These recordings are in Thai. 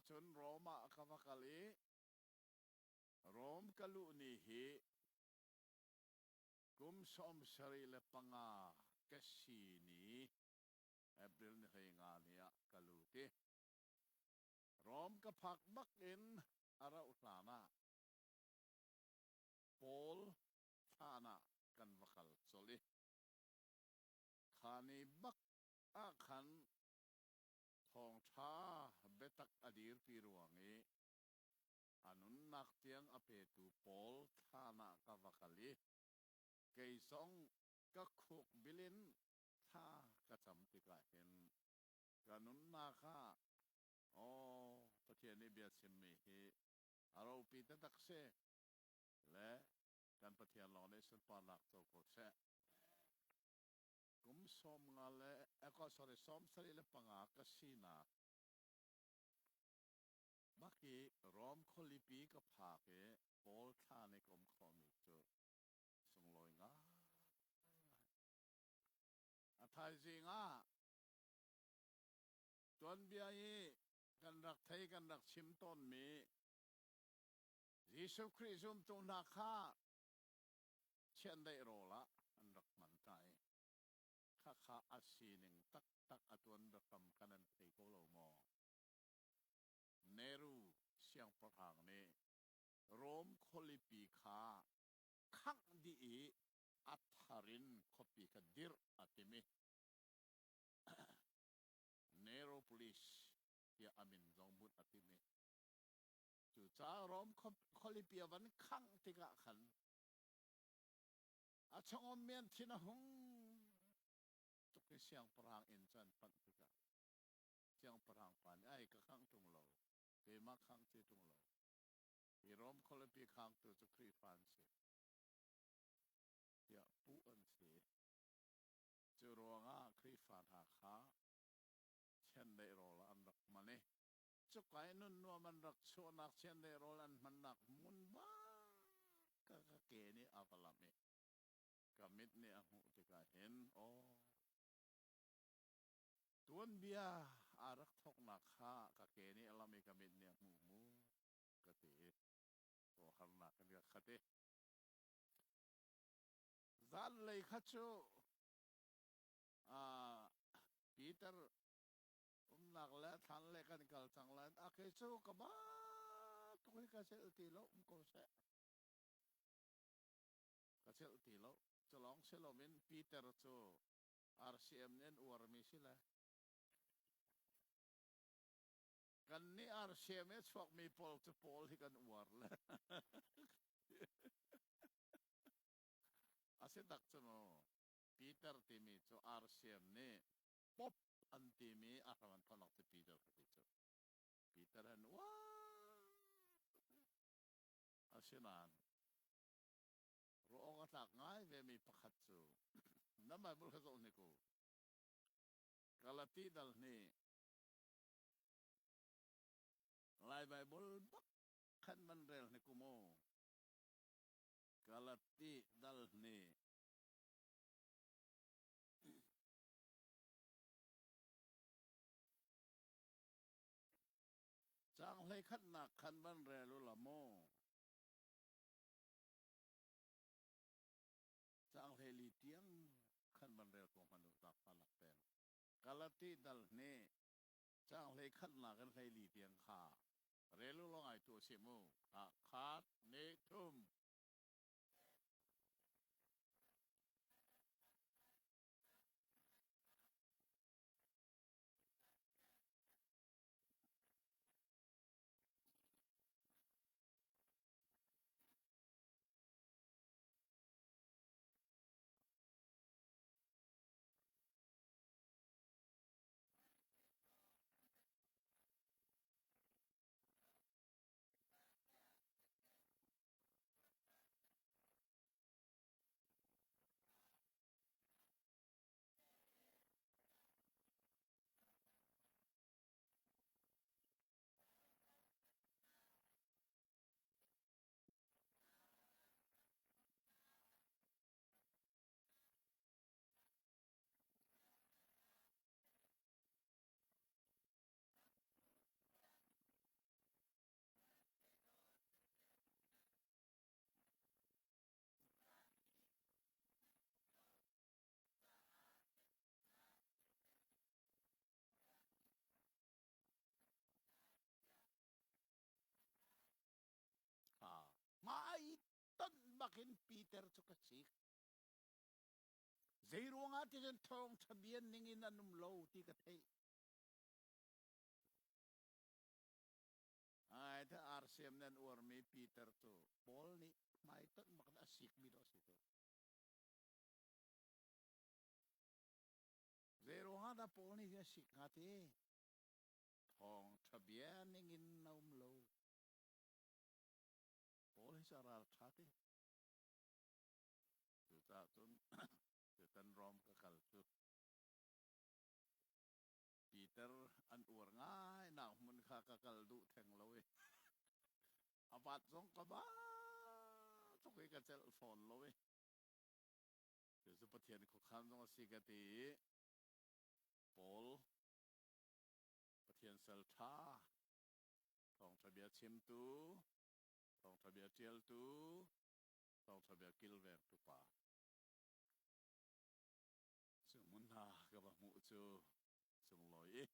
chun Roma kavakali Rom kalu ni hi kum som sari le panga kasi ni April ni kay nga niya kalu ti Rom kapak bakin ara utana Paul thana kan vakal soli khani bak akhan thong tha betak adir piruangi anun nak tiang apetu Paul thana kavakali kay song kakhuk bilin tha kacham tika hen kanun naka pathian ni biat simmi hi aro pita takse le kan pathian lo ne sun panak to ko se kum som ngale sorry som sari le panga kasina maki rom kholipi ka phake pol thane kom khomi chu sung loi nga athai zinga tuan biai kan rak thai kan rak chim ton mi Jesus Christum tu nakha chen dai rola an rak man tai kha asining tak tak atun rakam kanan thei ko lo mo Neru siang parhang ne Rom kholipi kha khang di atharin khopi ka dir atimi Nero police ya amin zongbut atimi chu cha Rom kholipi avan khang tika khan achong mian thina hung tuki siang parhang in chan pan tika siang parhang pan ai ka khang tung lo ke ma khang chi tung lo i Rom kholipi khang tu chu kri fan si ya pu an si chu ronga kri fan ha kha chen dei rol an rak mane chu kai nun no man rak chu nak chen dei rol an man nak mun ba ka ke ni avalame kamit ni ahu tika hen tuan bia arak thok nak ha ka ke ni alame kamit ni mu ka te to har nak kan ka khate zal lei khachu Peter nak le than le kan kal chang lan ke chu ka ba to ka se ti lo ko se ka se ti lo cholong se lo min Peter chu RCM nen war mi sila kan ni RCM e chok mi pol chu pol hi kan war le ase dak chu no Peter ti mi chu RCM ne pop an ti mi akaman thanak ti Peter ka ti chu Peter han wa asinan roong atak ngai ve mi pakhat chu namai bul khazo ni ko kalati dal ni lai bai bul bak khan man rel ni kumo kalati dal ni chang lai khat nak khan man rel lo mo chang lai li tiang khan man rel ko manu tak palak pen kalati dal ni chang lai khat nak kan lai li tiang kha relu lo ai tu simu khat ne thum bakin Peter chu ka sik zeiruanga ti chen thong thabian ningin anum lo ti ka thei ai ta RCM nan or mi Peter chu Paul ni mai tot mak na sik mi do si to zeiruanga da Paul ni ja sik nga ti thong thabian ningin naum lo Paul hi sarar thati tu ta chun tu tan rom ka kal chu Peter an ur ngai na mun kha ka kal du theng lo e apat song ka ba to ke ka cell phone lo e tu su pathian ko khan song si ka ti Paul pathian sel tha thong thabia chim tu thong thabia tiel tu thong thabia kil ver tu pa su mun ha ka ba mu chu sung loi e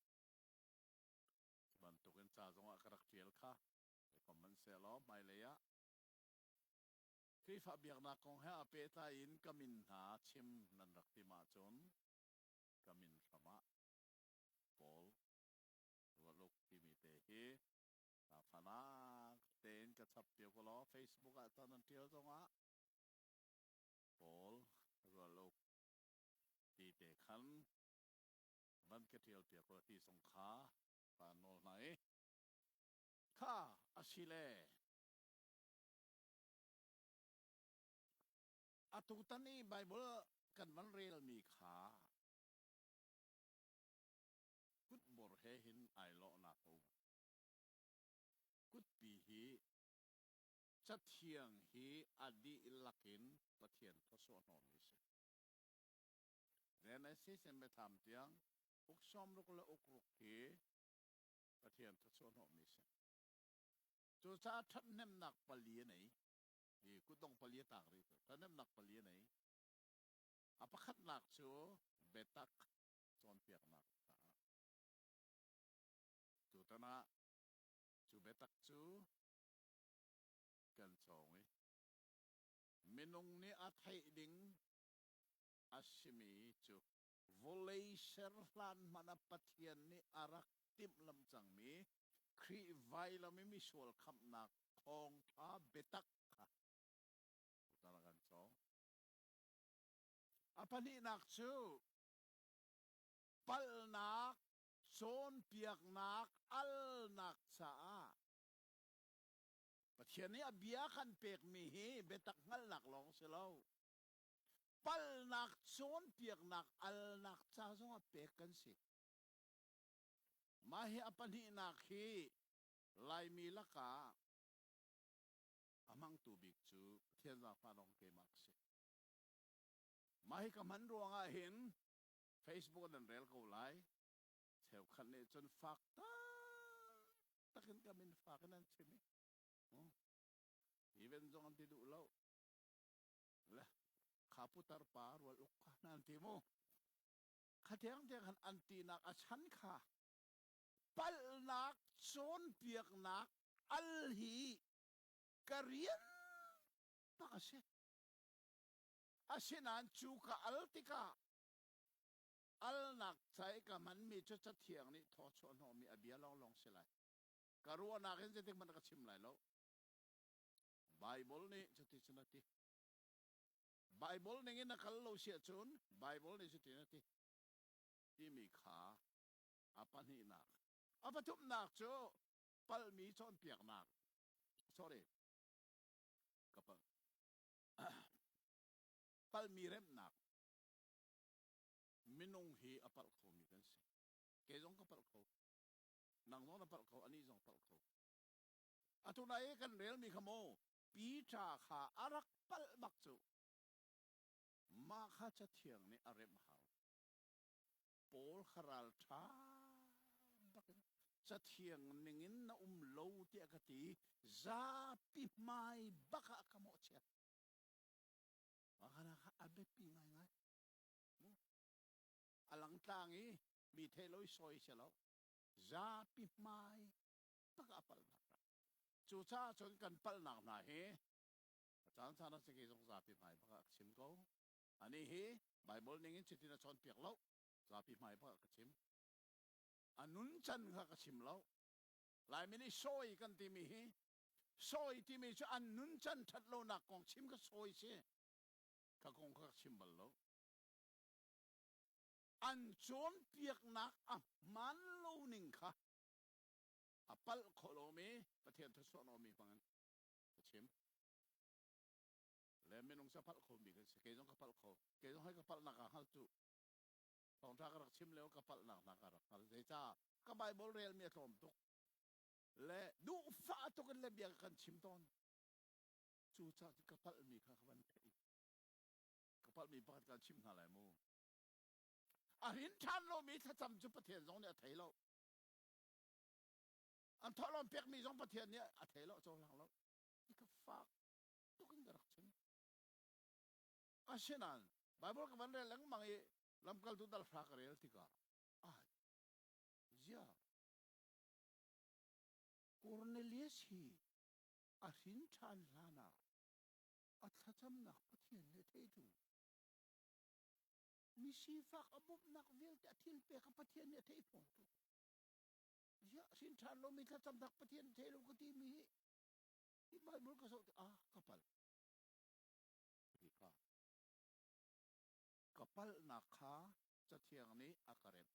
ban tu kan cha zong a karak tiel kha e common se lo mai le ya khi fa biak na kong ha pe ta in kamin ha chim nan rak ti ma chon kamin sama Paul wa lok ti mi te hi ta phana ten ka chap pio ko lo Facebook a ta nan tiel zong a Paul wa lok ti te khan ban ke tiel pio ko ti song kha pa nol nai kha asile atu tani Bible kan man rel mi kha kut bor he hin ai lo na ko kut pi hi chat thiang hi adi lakin pathian tho so no mi se ren ai si sem be tham tiang uk som ruk la uk ruk hi pathian tho so no mi se chu cha that nem nak pali nei hi ku dong pali tak ri ta nem nak pali nei apakhat nak chu betak chon piak nak ta chu tana chu betak chu kan chong e minung ni a thai ding asimi chu volei ser hlan mana pathian ni arak tim lam chang mi khri vai lam mi sol kham nak khong tha betak kha tana kan chong apani nak chu pal nak son piak nak al nak cha pathian ni abia kan pek mi hi betak ngal nak long selo pal nak son piak nak al nak cha zong a pek kan si mahi apani nak hi lai mi laka amang tu bik chu thian za pha dong ke mak se mahi ka man ruanga hin Facebook dan rel ko lai theo khan ne chon fak ta takin kamin fakan chimi even zong anti du lo la khaputar par wal ukha nan ti mo khatheng te khan anti nak a chan kha pal nak chon piak nak al hi karian pakase asinan chu ka altika al nak chai ka man mi chu cha thiang ni tho chon ho mi abia long long selai karua nakin je tik man ka chim lai lo Bible ni chu ti chuna ti Bible ningin na kal lo sia chun Bible ni chu ti na ti mi kha apan hi nak apatum nak chu pal mi chon piak nak sorry kapal pal mi rem nak minung hi apal kho mi kan se ke jong kapal kho nang no na pal kho ani jong pal kho atunai kan rel mi khamo pi cha kha arak pal bak chu ma kha cha thiang ni arem hau pol kharal tha bakin cha thiang ningin na lo ti akati za pi mai baka kamo che akana abe pi ngai ngai alang tangi mi theloi soi selo za pi mai baka pal na chu cha chon kan pal nak na he จารย์ท่านนั้นจะกี่สงสารปีใหม่พระชิมเขาอันนี้ฮีไบเบิลนี่จิตนาชนเปียกแล้วสาปีใหม่พระชิมอันนุนจันข้าชิมแล้วหลายมินิโซยกันที่มีฮีโซยที่มีชื่ออันนุนจันทัดโลนักกองชิมก็โซยเสียข้ากงข้าชิมบัลแล้วอันโจนเปียกนักอ่ะมันโลนิงค่ะอ่ะปัลโคโลมีประเทศทุสโนมีฟังกันชิมแล้วไม่ต้องสับปัลโคมีกันเกยต้องกับปัลโคเกยต้องให้กับปัลนักฮัลจูตอนท่ากระชิมแล้วกับปัลนักกระฮัลเซจ้ากับไบเบิลเรียลมีทอมตุกและดูฟ้าตุกันเลยเบียกันชิมตอนจูจ้ากับปัลมีข้าวันกับปัลมีประการชิมหาอะไรมูอ่ะหินชันเรามีถ้าจำจุดประเทศสองเนี่ยไทยเราอันทอลอมเปียกมีสองประเทศเนี่ยไทยเราโจหลังเรานี่ก็ฝากตุกันกระชิมอาเช่นนั้นไบเบิลกับวันเรียนหลังมังอีลำกัลตุดัลฟากเรียลติกาจ้าคอร์เนเลียสฮีอาหินชันลานาอัตจำนักประเทศเนี่ยเทดูมีชีฟักอบุบนักเวลจะทิ้งเปียกประเทศเนี่ยเทพงตุจ้าหินชันเรามีถ้าจำนักประเทศเทลูกที่มีที่ไบเบิลก็สอนkapal kapal nakhaจะเที่ยงนี้อาการเรน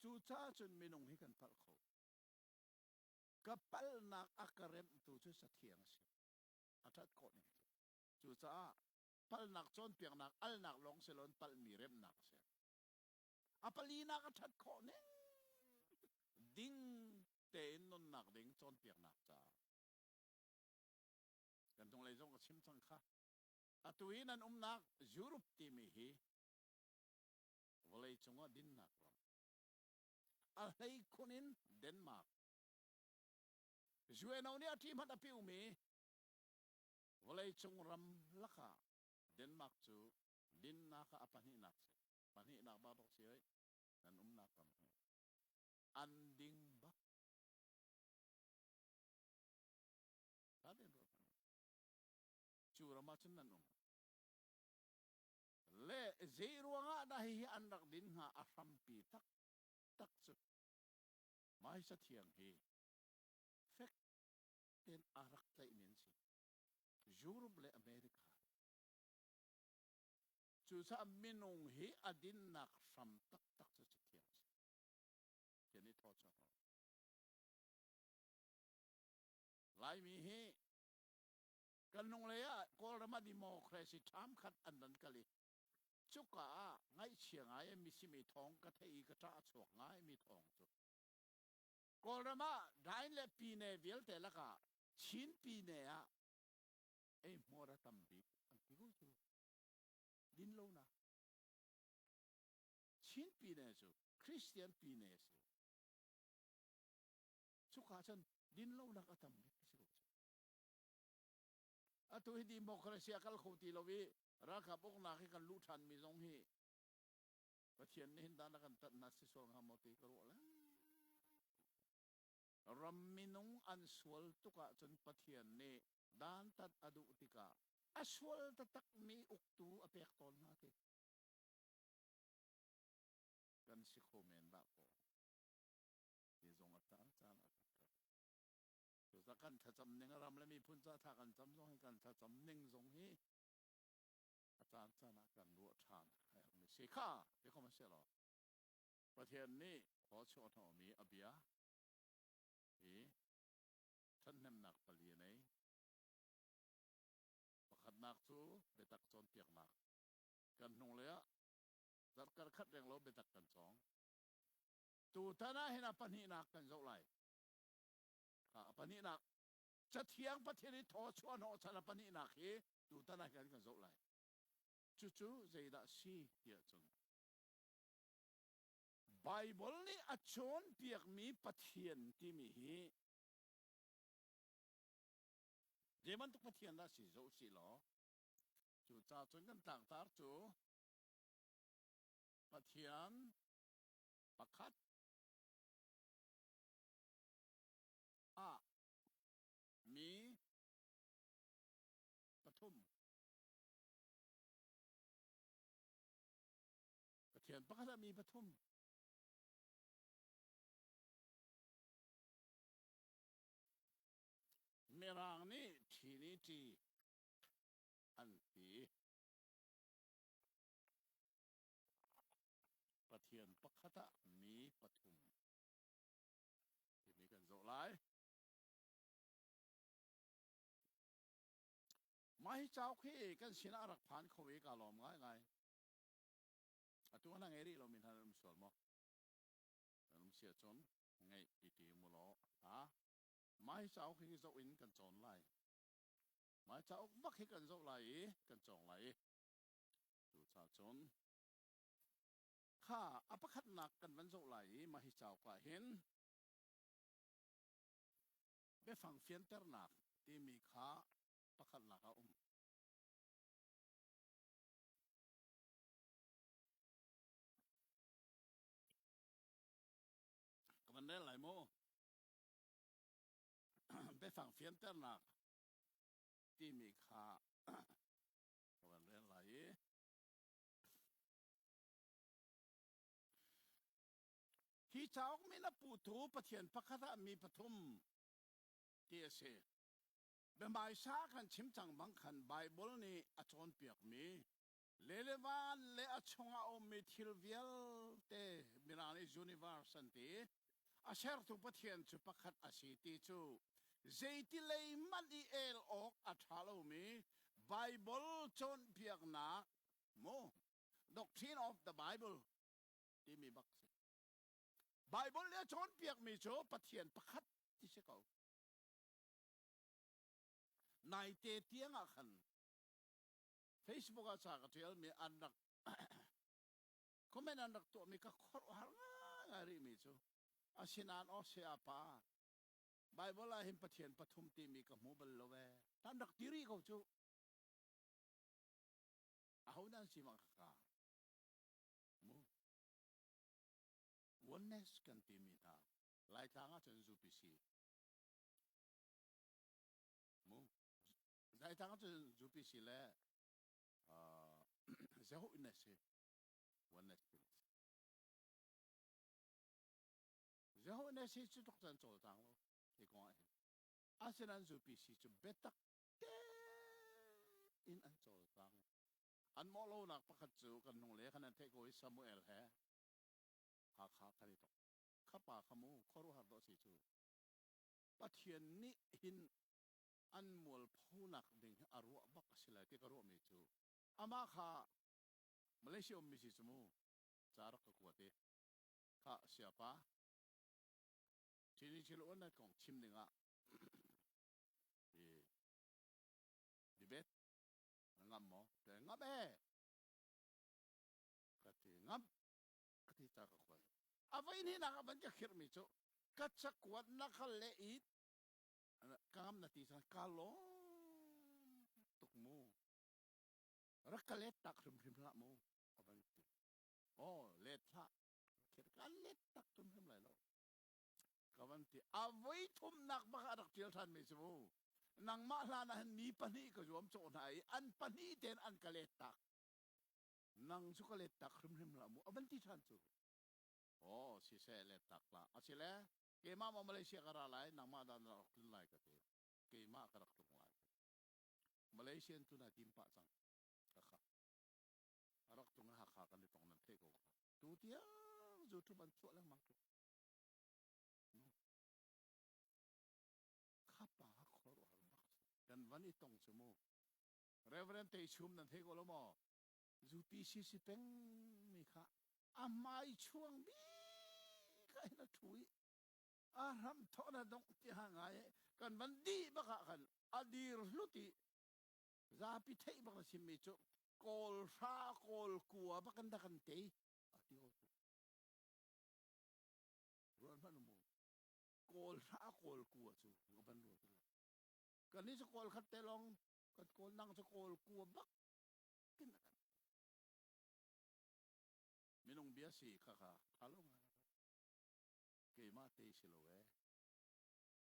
จูจ้าจนมีนงให้กันพัลเขาkapal nakอาการเรนตูจะเที่ยงสิอาทัดก่อนนี่จูจ้าพัลนักจนเปียงนักอัลนักลงเซลอนพัลมีเร็มนักเสียอาพัลีนักอาทัดก่อนนี่ดิ้งเตนนนนักดิ้งจนเปียงนักจ้ากันตรงเลยจงกับชิมสังค่ะอาตุยนันนักยุโรปที่มีฮีวลัยจงว่าดินนักรำอะไรคนอินเดนมาร์กจวนเอาเนี่ยที่มันอภิวมีวลัยจงรำลักะเดนมาร์กจูดินนักอภันินักปนินักบาดอกเสียนันนักรำอันดิ้งบักถ้าเดินรถจูรามาชนันเล่เจรัวงะได้อันดักดินหาอารัมปีตักสุดไม่ใช่เที่ยงเฮเฟกเป็นอารักไตมินสิยุโรปและอเมริกาจูซามินงเฮอดินนักรัมตักสุดเที่ยงสิเจนี่ทอดจะหลายมีเฮกันนงเลยอะกอลมาดิโมคราซีทามขัดอันนั้นกันเลยจุกะไงเชียงไงมีสิมีทองกระเทยกระจ้าสวกไงมีทองจุกกอลมาได้เล็ปีเนวิลแต่ละกะชินปีเนียมัวระตัมบิกอันที่กูจูดินโลนะชินปีเนียจูคริสเตียนปีเนียจูจุกะฉันดินโลนะกะตัมบิกสิกูอะตัวที่ดิโมคราซีกัลคูตีโลวีรักกับพวกนักให้กันลุทันมีสองที่ประเทศนี้เห็นด้านกันตัดนัดสิสวงหามติกรัวแล้วรัมมินงอันสวลตุกะจนประเทศนี้ด้านตัดอดุติกะอสวลตักมีอุกตูอเปกตอนนาทีกันสิโคเมนดาโกที่ทรงอัตตาจานอัตตาตัวสักกันถ้าจำเน่งรำและมีพุ่นจะถ้ากันจำทรงให้กันถ้าจำเน่งทรงให้อาจารย์จะนักกันรู้ทานให้มีสิข้าเดี๋ยวเขามาเสียหรอประเทศนี้ขอชวนเขามีอเบียท่านนำหนักปลีไหนประคัดนักสู้เบตักจนเปียกหนักกันนงเลยอะจัดการคัดแรงลบเบตักกันสองตูท่านะเห็นปัญหาหนักกันเท่าไหร่ปัญหาหนักจะเที่ยงประเทศนี้ทอชวนเอาชนะปัญหาหนักตูท่านะกันเท่าไหร่จู่ๆจะได้สิเหี้ยจนไบเบิลนี่อชนเปียกมีปะเทียนที่มีเดี๋ยวมันตุกปะเทียนได้สิโจสิหรอจู่จ้าจนกันต่างตาจู่ปะเทียนปะคัด เทียนปักจะมีปฐุมเมรางนี้ทีนี้ทีอันทีประเทียนปักจะมีปฐุมที่มีกันโจไลไม่เจ้าขี้กันชินารักผ่านเขาเอกาลอมง่ายตัวนั่งเอริเรามีทางมุสลิมมุสลิมชนไงอิติมุลฮะไม่เจ้าขี้จะอินกันจนไลไม่เจ้าบักขี้กันจนไลกันจงไลดูชาชนข้าอภัคนักกันวันจงไลไม่เจ้าก็เห็นไปฟังเฟียนเตอร์นักที่มีข้าอภัคนักเอามันได้หลายโมไปฟังเฟียนเตอร์นักที่มีข้ามันได้หลายที่เจ้าไม่นับปูถูประเทียนพระคาถามีปฐุมที่เสเป็นใบชาคันชิมจังบังคันไบเบิลนี่อาจารย์เปียกมีเลเลวันเลอชงอาอมทิลเวลเตมิรานิยูนิเวอร์สันติอาเชร์ตุประเทียนจุปขัดอาศิติจูเจติเลมันอีเอลออกอัฐาลูมีไบเบิลจนเปียกนักโม doctrine of the Bible ที่มีบักไบเบิลเนี่ยจนเปียกมีโจประเทียนประคัดที่เชเขานายเตเตียงอาคัน Facebook อาจารย์ก็เทลมีอันดักคอมเมนต์อันดักตัวมีก็ขอหาง่ายมีโจอาศินานอเสียป้าไบเบิลหิมประเทียนปฐุมตีมีกับมูบัลโลเวตันดักตีรีเขาโจเอานั่นสิมังค่ามูวันเนสกันตีมีท่าไล่ทางอาจารย์จูปิซีมูไล่ทางอาจารย์จูปิซีแหละเจ้าอินเนสวันเนสเจ้าอินเนสจุดทุกท่านโจทย์ต่างๆที่ก่อนอาจารย์จูปิซีจุดเบตักเตอินอันโจทย์ต่างอันมอลล์นักประคัตจูกันนงเล่ขนาดเทโกอิสซามูเอลแฮหาขากันต่อข้าป่าขมูขรุหัดดอสิจูประเทียนนี้หินอันมวลผู้นักดิ่งอารวบักสิเลที่กรวมีจูอามาข้ามาเลเซียมีสิจมูจารักกวดเตข้าเสียป้าทีนี้ชิลวันนั้นของชิมหนึ่งอ่ะดีเบตงับหมอแต่งับก็ที่งับก็ที่จากกวดเอาไว้นี่นะครับมันจะคิดมิจูก็จะกวดนักเลอีดกามนาทีสันกาลงตุกมูรักเล็ดตักริมริมละมูเอาไปโอ้เล็ดละคิดกันเล็ดตักริมริมไรแล้วก็วันที่เอาไว้ทุ่มนักบักรักเจียวทันไม่จูนางมาลานะมีปนีก็รวมโจนายอันปนีเดนอันกเล็ดตักนางสุกเล็ดตักริมริมละมูเอาวันที่ทันจูโอ้สิเสเล็ดตักละเอาสิเล่เกมามาเลเซียกระไรนางมาดานรักลุ่นไรกันเถอะเกมากระรักลุ่นไรมาเลเซียตุนาทีมปัจจังค่ะรักตรงหักขากันในตรงนั้นเทกูตัวเดียวจุดทุบันชั่วแล้วมั้งตัวข้าป่าขอรู้หักกันวันนี้ต้องสมูเรเวรนเตชุมนั่นเทกูแล้วมั้งจุดปีสิสิเป็นมีค่ะอาไม่ช่วงบีใครน่ะถุยอาทำทอนะดงที่ห่างไงกันวันดีบักกันอดีรลุติซาพิเทบักสิมิจุโกลฟาโกลกัวบักันดักันเตอดีโอตุรู้อันนั้นมั้งโกลฟาโกลกัวจูก็บันรู้ตัวกันนี่จะโกลขัดเตลองกันโกลนั่งจะโกลกัวบักกินกันไม่ลงเบียสีค่ะฮัลโหลเกมาเตชิโลเว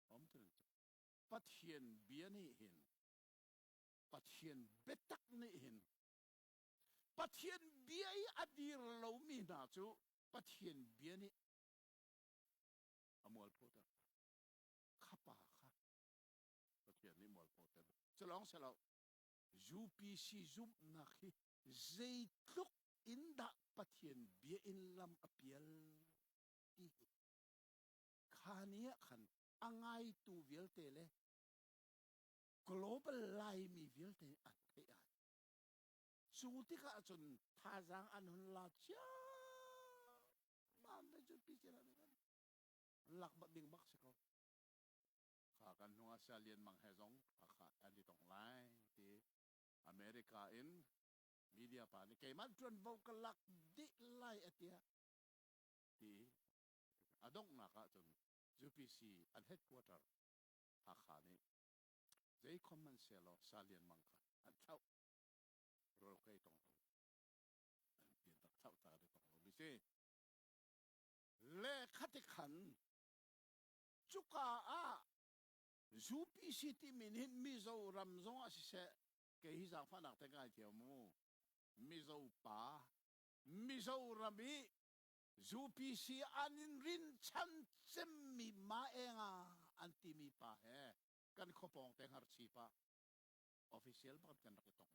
ผมถึงปัทเทียนเบียนี่เห็นปัทเทียนเบตักนี่เห็น ปะเทียนเบียอดีรเรามีนาจูปะเทียนเบียนี่อมวลพูดข้าป่าค่ะปะเทียนนี่มวลพูดจะลองเสร็จแล้วยูปีซีจุบนักฮีเจตุกอินดาปะเทียนเบียอินลำอเปียลที่ขานี้ขันอ่างไงตูเวลเตเล global ไลมีเวลเตอันเทียสูติกาจนท่าจางอันหุนลาจ้ามันได้จุดพิจารณากันหลักบัดดิ่งบักสิเขาข้ากันหัวเสียเลียนมังเฮซงข้าอันนี้ต้องไล่ที่อเมริกาอินมีเดียป่านี่เกี่ยมันจนบอกกันหลักดิไล่เอติยที่อดงนักจน UPC อัน headquarter ข้านี่ใจคอมมันเสียแล้วเสียเลียนมังค่ะอันเท่าเราเคยต้องเปลี่ยนตักเท่าตาได้ต้องรู้สิเล่ขัดขันจุกอาจูปีสิที่มินมิโซรำซงอาศิเสเกี่ยฮิจางฟันักแต่งไงเที่ยวมูมิโซป่ามิโซรามีจูปีสิอันรินชันเซมมีมาเองอันที่มีป่าเหกันขบองแต่งหาชีป่า official ปักกันนักต้อง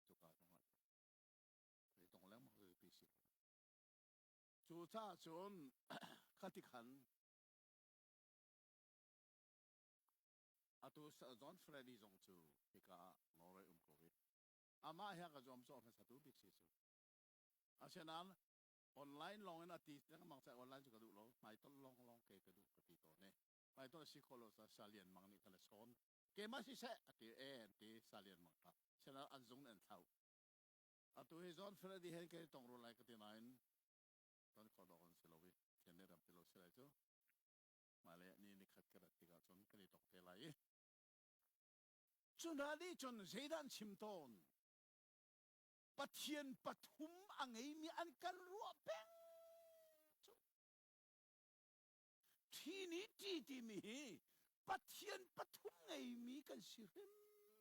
จุกาตรงนั้นไปตรงแล้วมันคือปีสิจูจ้าจนขัดขันอาตุสจอนเฟรดดี้จงจูฮิกาโนเรอุมโควิอามาเฮียกับจอมโซฟเฟสตูบิกซิสูอาเช่นนั้นออนไลน์ลองนะตีนั่งมังใช้ออนไลน์จุกดูโลไม่ต้องลองเกกดูกติโตเนี่ยไม่ต้องสิโคโลซาซาเลียนมังนี่กันเลยสอนเกมาสิเสอติตีซาเลียนมังค่ะฉะนั้นอันจงอันเท่าอาตุฮิจอนเฟรดดี้เห็นแค่ต้องรู้อะไรกันที่ไหนตอนขอดอกอันเสลวิเช่นเดิมที่เราเสลจูมาเลยนี่ขัดกระติกาจนกันเลยตกเทลัยจนอะไรจนเจดันชิมตอนปะเทียนปะทุมอังไงมีอันกันรัวเป้งที่นี้ที่มีปะเทียนปะทุมไงมีกันสิริม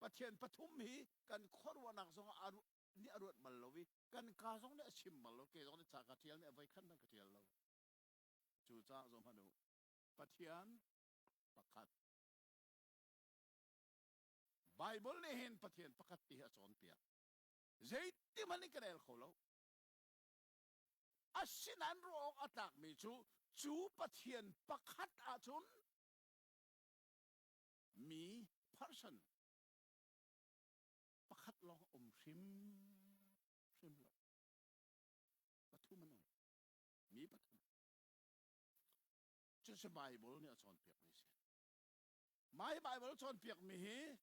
ปะเทียนปะทุมมีกันขวานักสงอารุนี่อรุณมาลวิกันกาสงเนี่ยชิมมาลวเกสงเนี่ยจากกระเทียนเนี่ยไว้ขั้นนั่งกระเทียนเราจู่จ้าสมพันธ์ปะเทียนปะคัดไบเบิลเนี่ยเห็นปะเทียนปะคัดที่อาจารย์เปียเจติมันนี่กันเอลเขาแล้วอาศินันรองอัตากมีจูปะเทียนปะคัดอาจุนมี person ปะคัดลองชิมแล้วปะทุมันองมีปะทุจะไบเบิลเนี่ยอาจารย์เปียไม่ใช่ไม่ไบเบิลอาจารย์เปียมี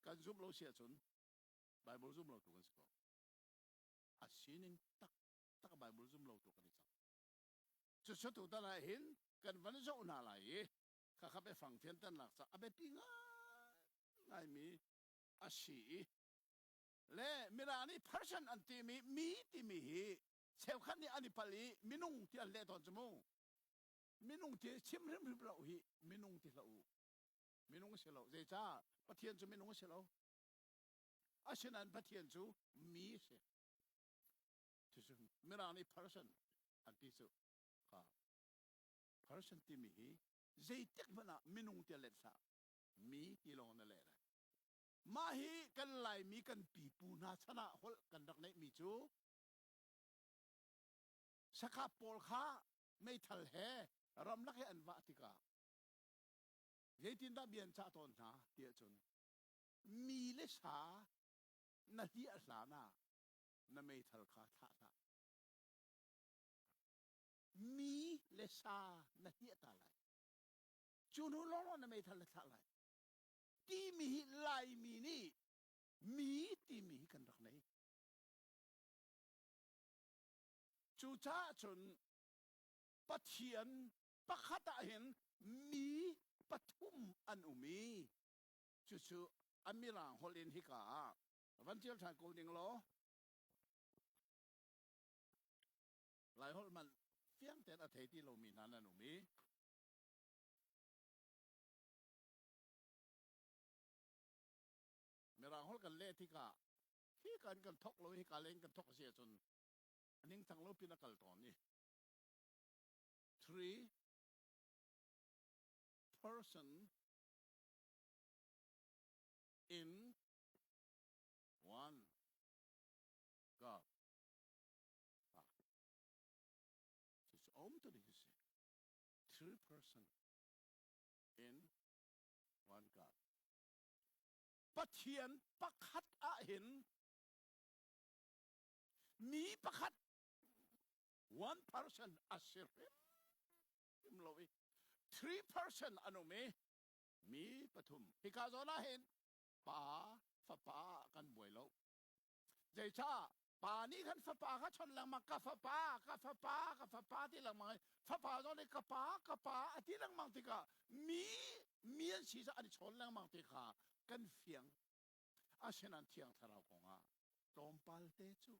กันซุ่มเราเสียจุนไบเบิลซุ่มเราถูกกันสิครับอาศินินตักไบเบิลซุ่มเราถูกกันสิจะชุดตัวนั้นเห็นกันวันนี้จะอุณาไหลข้าขับไปฟังเทียนตันหลักสักอาเบปิงไงมีอาชีเล่มิรานี่ person อันที่มีที่มีเซลขันนี่อันนี้พลีมินุ่งที่อันเล่ตอนจมูกมินุ่งที่ชิมริมริบเราหิมินุ่งที่เรามินุ่งเสลาเจ้าปะเทียนจูมินุ่งเสลาอาชีนั้นปะเทียนจูมีเสที่สุดมิรานี่ person อันที่สุดค่ะ person ที่มีเจติกมันมินุ่งที่เล็ดสักมีที่ลงนั่นแหละมาฮีกันไหลมีกันปีปูนาชนะฮอลกันดักในมีจูสักปอลข้าไม่ทัลเฮรำนักให้อันวะติกาเจตินดาเบียนชาตอนนาเดียจนมีเลสานาทีอาสานานาไม่ทัลข้าท่ามีเลสานาทีตาไลจูนุลอนนาไม่ทัลท่าไลที่มีลายมีนี่มีที่มีกันดักไหนจูจ้าจนปะเทียนปะขัดเห็นมีปะทุมอันอุมีจู่อามิรังฮอลินฮิกาวันเจียวทางกูดิงโลหลายฮอลมันเฟียงแต่อาเทที่เรามีนั้นอันอุมีมิรังฮอลกันเล่ที่กา ที่กันทกเราให้การเล่นกันทกเสียจนอันนี้ทางเราพินากัลตอนนี้ three person in one God 就是我们这里是 three person in one God ปะเทียนปะคัดอะเห็นมีปะคัด one person อาศิริมโลวิ three person อนุเมมีปฐุมพิกาโซนาเห็นป่าฟ้าป่ากันบวยโลใจชาป่านี้กันฟ้าป่าเขาชนหลังมากาฟ้าป่ากาฟ้าป่ากาฟ้าป่าที่หลังมาฟ้าป่าโซนกาป่ากาป่าที่หลังมังติกามีเมียนชีสอันนี้ชนหลังมังติกากันเฟียงอาเชนันเทียงทาราวกงาตอมปัลเตจู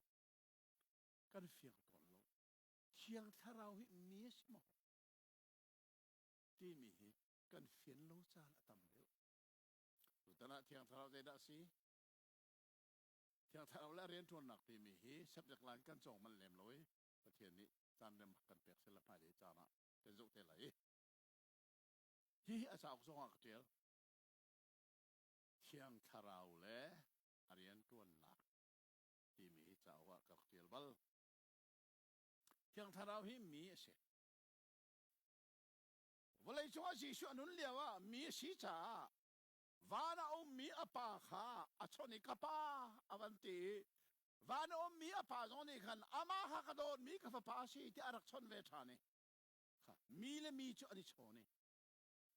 กันเฟียงตอนโลเทียงทาราวหิมีสมอที่มีกันเฟียนโลซาละตำเดียวสุดท้ายเทียงทาราวใจดักซีเทียงทาราวและเรียนทวนหนักที่มีสับจากลานกันส่งมันเหลมลอยประเทศนี้จานเดิมกันเปียกเสลพายเดจานะเป็นสุดเท่าไหร่ที่อาสาอุกสงหักเจียวเทียงทาราวและเรียนทวนหนักที่มีเจ้าว่ากักเจียวบัลเทียงทาราวหิมีเสวันเลยช่วงที่ช่วงนั้นเรียกว่ามีสีจ่าวานาอมมีอปาขาอชนิกปาอวันตีวานาอมมีอปาโซนิคันอามาฮักโดนมีกับปาสีที่อารักชนเวทานี่มีและมีจุอันนี้ชนี่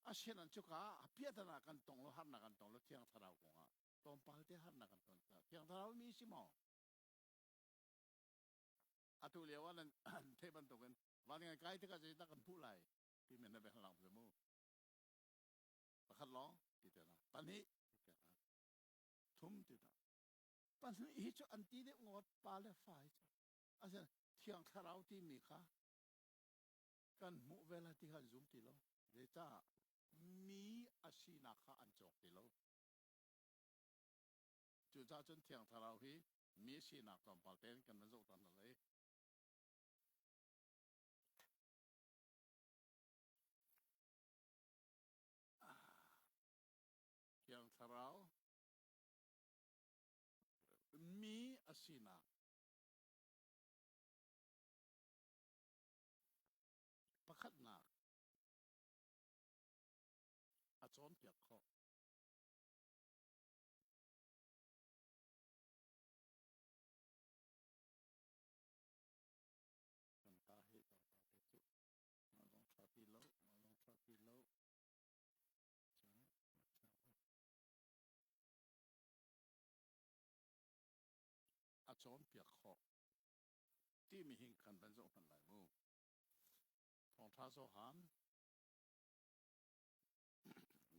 อาเชนันจุกาเพียรนากันตรงแล้วหันนากันตรงแล้วเที่ยงทาราวกงอ่ะตรงปาที่หันนากันตรงเที่ยงทาราวมีสิมออาตุเลียว่านั่นเทบันตุกันวันนี้ไกลที่ก็จะตั้งกันผู้ไรที่มันได้ไปข้างหลังเสมอประคัดล้อที่เจ้านะปันนี้ทุ่มที่เจ้าปันนี้ฮิจอันที่ได้งดปาเลฝ่ายอาจารย์เที่ยงทาราวที่มีค่ะกันมุเวลาที่เขาจุ่มที่เราเดี๋ยวจ้ามีอาชีนักข้าอันจอกที่เราจุดจ้าจนเที่ยงทาราวที่มีอาชีนักตอนปาเต้นกันมันจะตอนอะไรเที่ยงทาราวมีอาชีนักประคัดนักอาจารย์เปียกข้อกันตาเหตุต่อไปจุมาลงชาติโลมาลงชาติโลใช่อาจารย์เปียกข้อที่มีหิงกันเป็นส่งพันหลายมูทองท้าโซหัน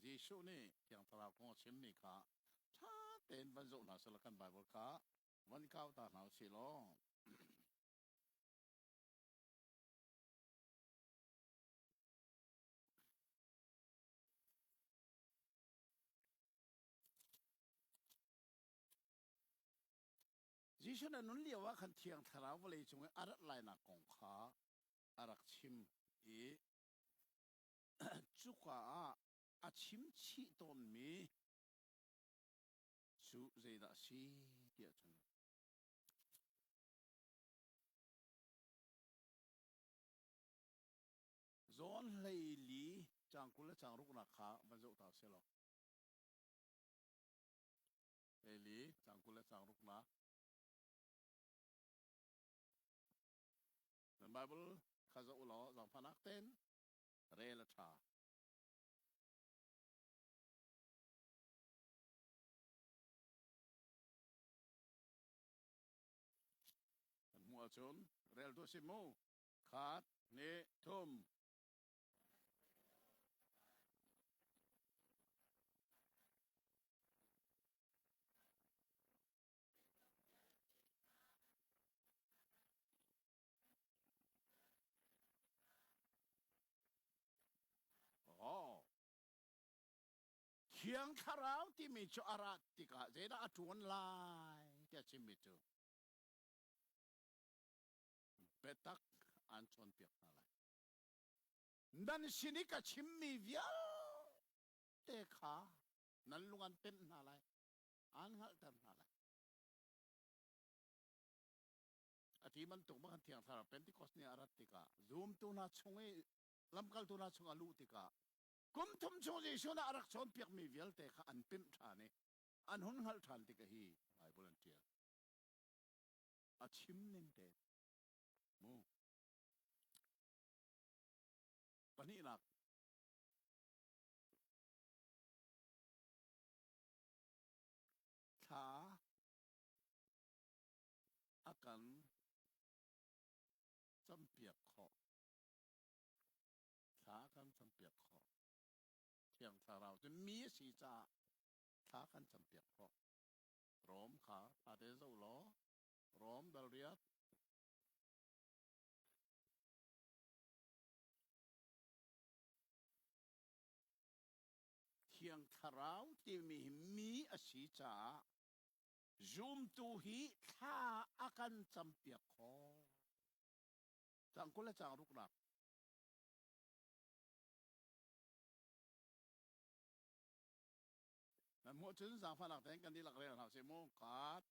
ยิชูนี่เที่ยงทาราวกงชิมนี่ค่ะถ้าเต้นเป็นส่งหนาสลักกันใบบค่ะวันเก้าตาหนาวสิลองยิชูนั่นนุ่นเลียวว่าขันเที่ยงทาราวเลยจงอารักไลนักของข้าอารักชิมจุกอาชิมชีตอนมีจุเจดาสีเดียจันจอนเลยลีจังกุลจังรุกนักข้าบรรจุตาเสลอเลยลีจังกุลจังรุกนักในไบเบิลข้าจะอุลอจังพนักเต้นเรลชามัวชนเรลตัวสิมูขาดเนทุมอ๋อเทียงทาราวที่มีจอารัติกาเจดาจวนลาย เตียชิมมิจูเบตักอันชนเปียกอะไรนั่นสินิกชิมมีเวียเตขานั่นลุงอันเป็นอะไรอันหัลตันอะไรอาทิมันตุกมันเทียงสารเป็นที่คอสเนียอารัติกาซูมตัวน่าชงเอลำกัลตัวน่าชงอาลูติกากุมทุมชงเจชน่าอารักชนเปียกมีเวียเตขาอันเป็นชาเนอันหุนหัลทันติกาฮีไอ้บุลันเทียอาชิมนินเตมูปนินักขาอากันจำเปียกคอขากันจำเปียกคอเทียงสาเราจะมีสีจ่าขากันจำเปียกคอรอมขาอาเดซาล้อรอมดลเรียดเทียงสาเราที่มีสีจ่าจุมตูฮีท่าอากันจำเปียกคอจังกุลจังรุกนักนั่นหมดจุดสังฟันหลักแทงกันที่หลักเรียนหาเสมงขาด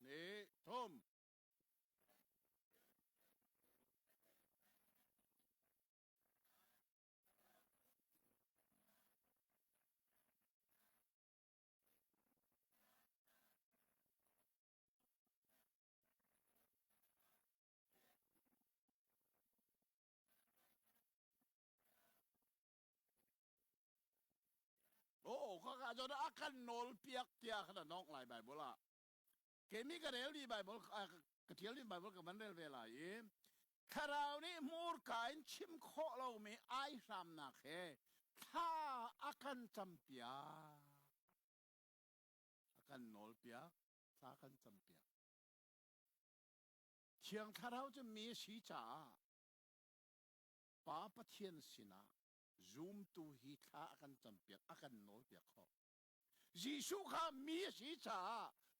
นี่ทุ่มโอ้ข้าก็จะอากันโนลเปียกเตียขนาดน้องลายใบบุละเกมีกระเดลดีใบบุลกระเทียมดีใบบุลกับมันเรลเวลาอีคราวนี้มูร์กายชิมโคเราไม่ไอรำนักเฮถ้าอากันจำเปียอากันโนลเปียถ้าอากันจำเปียเทียงถ้าเราจะมีสีจ่าป้าปะเทียนสินะซูมตูฮีท่าอากันจำเปียอากันโนลเปียข้อยิสุข้ามีสีจ่า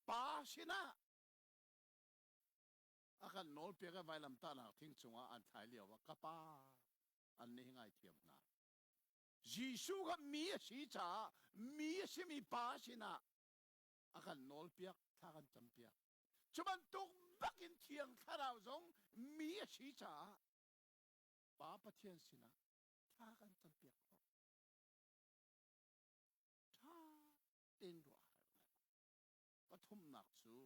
ป้าสินะอากันโนลเปียกไว้ลำตาหนักทิ้งจงอันไทยเรียกว่ากะป้าอันนี้ง่ายเทียมนะยิสุข้ามีสีจ่ามีสิมีป้าสินะอากันโนลเปียกท่ากันจำเปียจุบันตุกบักินเทียงถ้าเราสงมีสีจ่าป้าปะเทียนสินะท่ากันจำเปียกท่าเต็นรัวปฐมนักสู้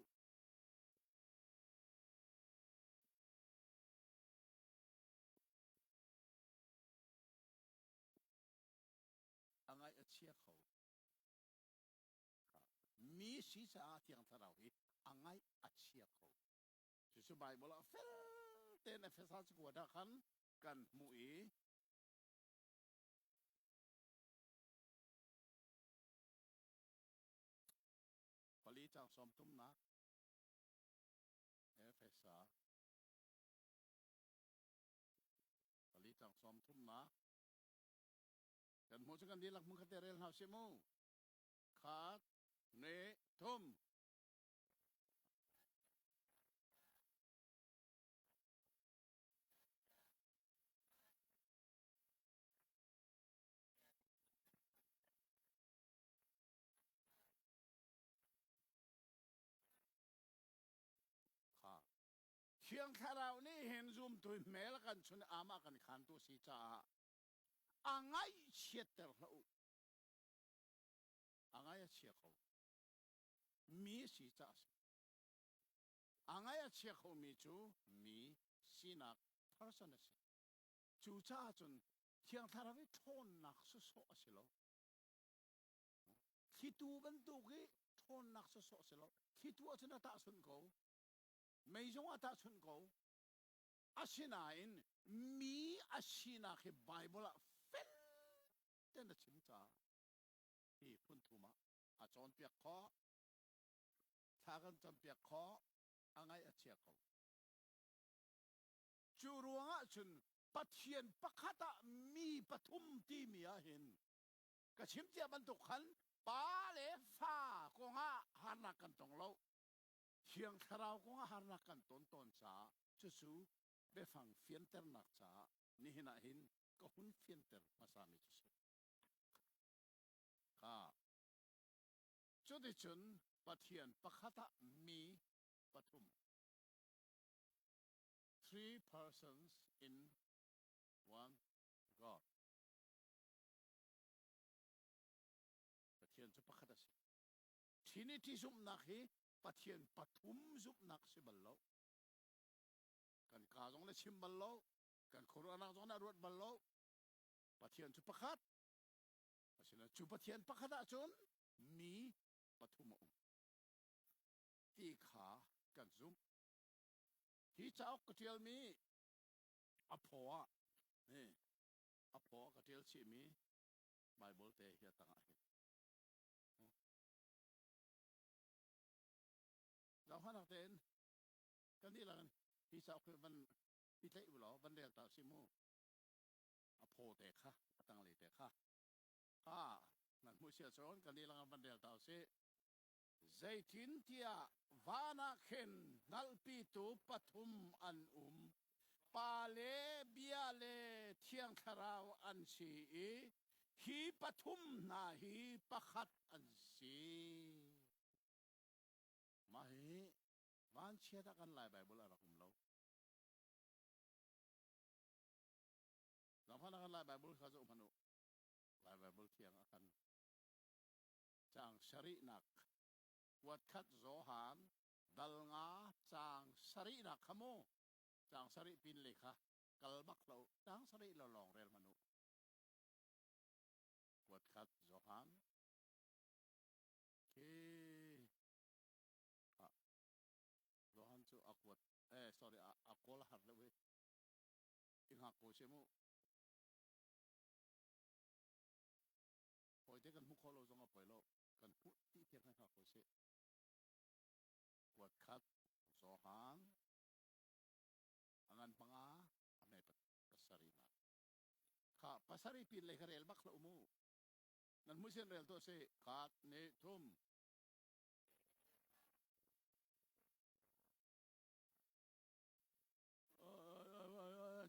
อังไงเชียเขามีสีจ่าเทียงถ้าเราอีอังไงเชียเขาจะสบายบ่ละเฟลเต้นเฟสัสกวดขันกันมุยพอลีจังสมตุ้มนักเฟสาพอลีจังสมตุ้มนักกันหมดกันดีหลักมึงขัดเรลหาเสมูขาดเนทุ่มขาดเชียงคารานี่เห็นซูมตุยเมลกันชนอามากันขันตัวสีจ่าอังไงเชียเตอร์เขาอังไงเชียเขามีสีจ่าอังไงเชียเขามีจูมีสีนัก person สิจูจ่าจนเชียงคาราวิทนนักสุดๆสิโลคิดดูบันตุกีทนนักสุดๆสิโลคิดดูว่าจะน่าตาสุนเขาไม่จงว่าตาสุนเขาอาศินาอินมีอาศินาคือไบเบิลเฟลเต็นชิมจ่าที่พุ่นทุมาอาจารย์เปียกคอถ้ากันจำเปียกคออังไงอาเชียเขาจูรวงอาจุนปะเทียนปะขัดมีปฐุมที่มีอาเห็นกระชิมเจียบรรทุกขันป้าเลฟ้ากงอาหันนักกันตรงเรา เทียงทราวก็หานักกันต้นจ้าจะสู้ไปฟังเฟียนเตอร์นักจ้านี่เห็นหินก็หุ่นเฟียนเตอร์มาสามีจะสู้ค่ะจุดที่จุนปะเทียนปะขัดมีปฐุม three persons in one God ปะเทียนจะปะขัดสิทีนี้ที่ซุมนักฮีปะเทียนปฐุมซุมนักสิบัลโลกันกาจงเลชิมบัลโลกันโครานักจงเลรวดบัลโลปะเทียนจะปะขัดเพราะฉะนั้นจุปะเทียนปะขัดจนมีปฐุมตีขากันซุมที่เจ้ากระเทียลมีอภวะนี่อภวะกระเทียลชีมีไบเบิลเตะเฮียต่างหากเราหานักเต้นกันนี่ละกันที่เจ้าคือมันที่เตะอยู่หรอวันเดียวต่อสิมูอภวะเตะค่ะต่างเลยเตะค่ะนั่นมุเชียสอนกันนี่ละกันวันเดียวต่อสิZaitintia vana khen nalpitu pathum an pale biale thiang tharau an si hi pathum na hi pakhat an si mahi van cheta kan lai bible arakum lo laphana kan lai bible khazo phanu lai bible thiang akan chang shari nakวัดคัดโซหานดัลงาจางสรินักขโมจางสริปินเลยค่ะกัลบักเราจางสริเราลองเรียนมนุษย์วัดคัดโซหานคีโซหานจูอักวัดsorry อักโกลหัดเลยเว้ยอิงหักโกเชมุพอยเด็กันมุขเราจงเอาไปแล้วกันพูดที่เทียงให้หักโกเชวัดคัดโซหานangan panga amay pasari na ka pasari pin le karel bakla umu nan musin rel to se kat ne tum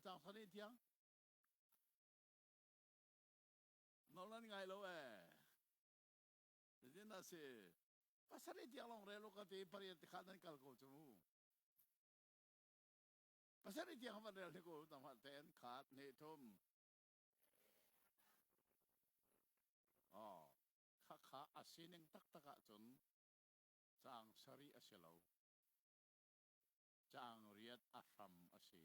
chang sani tiang nolan ngai lo jadi nasi pasari tiang long relo kati pariat khanan kal ko chumu pasari tiang man rel ko tamat ten kat ne tum kha asineng tak chun chang sari aselo chang riat asam asi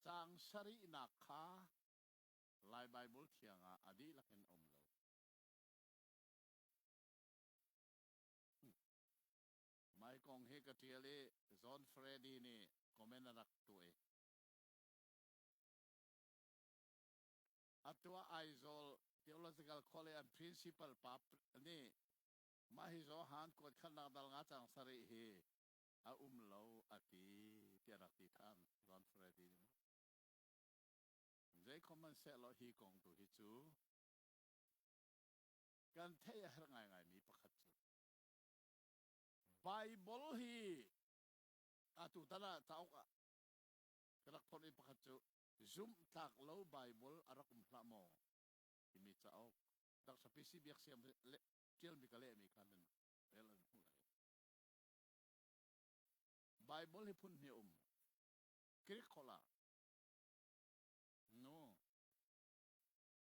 chang sari nakha lai bible thianga adi lakin omlo mai kong he katiale John Freddy ni komen rak tue atwa aizol theological college and principal pap ni mahi zo han ko khana dal nga chang sari he a umlo ati tiarak ti than John Freddy ni zai common se lo hi kong tu hi chu kan thei har ngai mi pakhat chu Bible hi atu tana tau ka kerak pon i pakhat chu zoom tak lo Bible arakum hlamo imi chao dak sa pc biak siam tiel mi kale mi kanen relan hulai Bible hi pun ni kirik khola no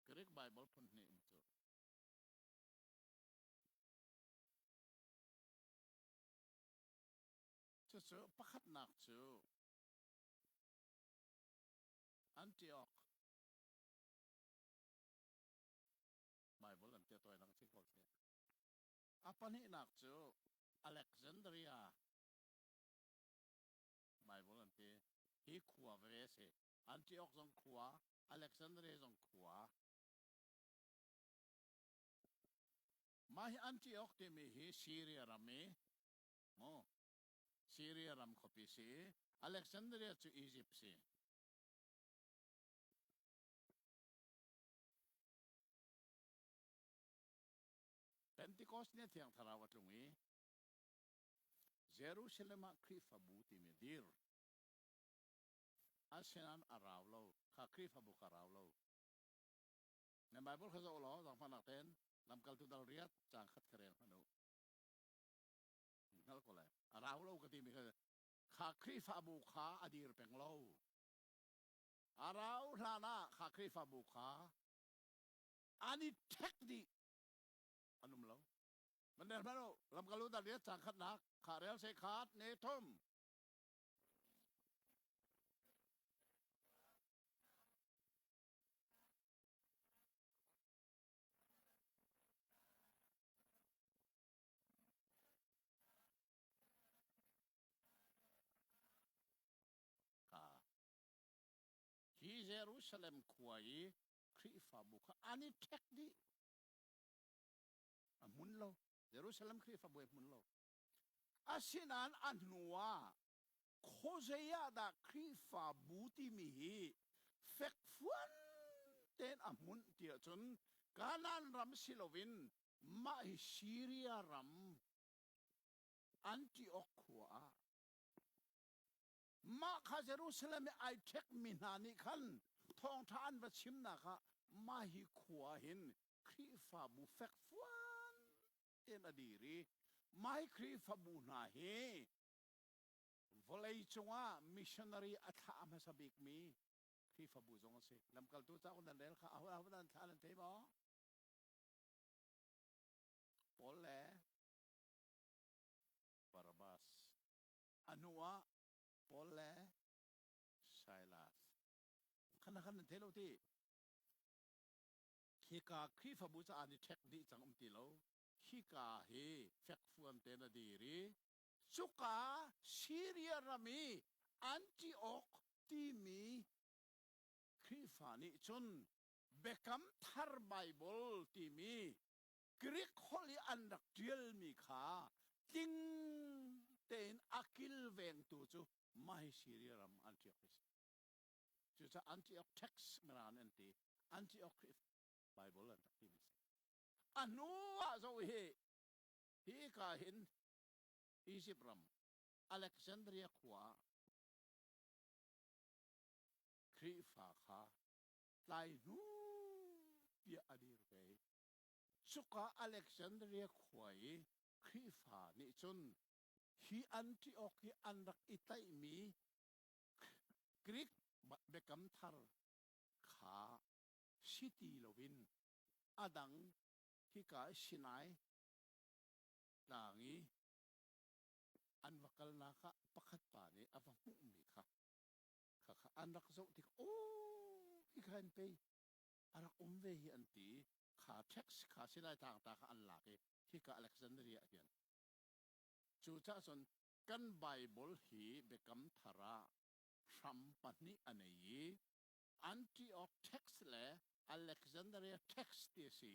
kirik Bible pun ni chu chu pakhat nak chu Antioch Bible an tia toy nang chikol se apan hi nak chu Alexandria Bible an te hi khuwa ve se Antioch jong khuwa Alexandria jong khuwa mai Antioch te mi hi Syria rami Syria ram khopi se Alexandria chu Egypt se Pentecost ne thiang tharawat lungi Jerusalem kri fabu ti medir asinan araw lo kha kri fabu karaw loในไบเบิลเขาจะเอาหลังพันนักเต้นลำกัลตุดาลเรียดจางขัดเกรงพนุนั่นก็เลยเราเล่ากันที่มีคือข้าคริฟาบุขาอดีตเป็นเล่าเราหน้าข้าคริฟาบุขาอันนี้เทคนิคอันนู้นเล่ามันเดินมาแล้วลำกัลตุดาลเรียดจางขัดนักข้าเรียลเซขาดเนทมที่เยรูซาเล็มขวายคริฟาบุขาอันนี้เทคนิคมุนโลเยรูซาเล็มคริฟาบุมุนโลอาศินันอันนัวโคเซียดาคริฟาบูติมีเฟกฟวนเตนอามุนเตียจนกานันรัมซิโลวินมาฮิซีเรียรัมอันติโอคัวมาคาเยรูซาเล็มไอเทคมินานิคันทองทานวัชิมนะคะมาฮิขวาหินคริฟาบูเฟกฟวนเตนอดีรีไม่คริฟาบูนาเฮวลัยจงว่ามิชชันนารีอัฐามาสบิกมีคริฟาบูจงสิลำกัลตัวเจ้าคนนั้นเดลค่ะเอาดันทานันเทบอปอลเล่บาราบัสอนุวะปอลเล่ไซลัสขณะนั้นเทโลที่ฮิกาคริฟาบูจะอันนี้เทคนิคจังติโลฮิกาเฮเฟกฟวนเตนดีรีสุกาซีเรียรามีอันติโอกที่มีคริฟานิชนเบคัมทาร์ไบเบิลที่มีกรีกฮอลีอันดักเดียลมีขาจิงเตนอากิลเวงตูจูไม่ซีเรียรามอันติโอกจูจะอันติโอกเท็กซ์มรานอันติอันติโอกคริฟไบเบิลอันดักที่มีอันนู้ว่าโซเฮฮิกาเห็นอียิปต์รัมอเล็กซานเดรียขวาคริฟาคาไลนูเปียอดีรเกสุกาอเล็กซานเดรียขวายคริฟานิจนฮีอันติโอกฮีอันรักอิตัยมีกรีกเบกัมทาร์ขาซิตี้โลวินอดังฮิกาชินายลางีอันวักลนาคะปักตานีอวังมุมีค่ะค่ะอันรักโซติโอ้ฮิกาเห็นไปอันรักเวฮีอันตีขาเท็กซ์ขาสิได้ทางตาค่ะอันหลักฮิกาอเล็กซานเดรียเดียนจูจ้าส่วนกันไบเบิลฮีเบกัมทาราชัมปันนี้อันนี้อันติออกเท็กซ์เลยอเล็กซานเดรียเท็กซ์ที่สี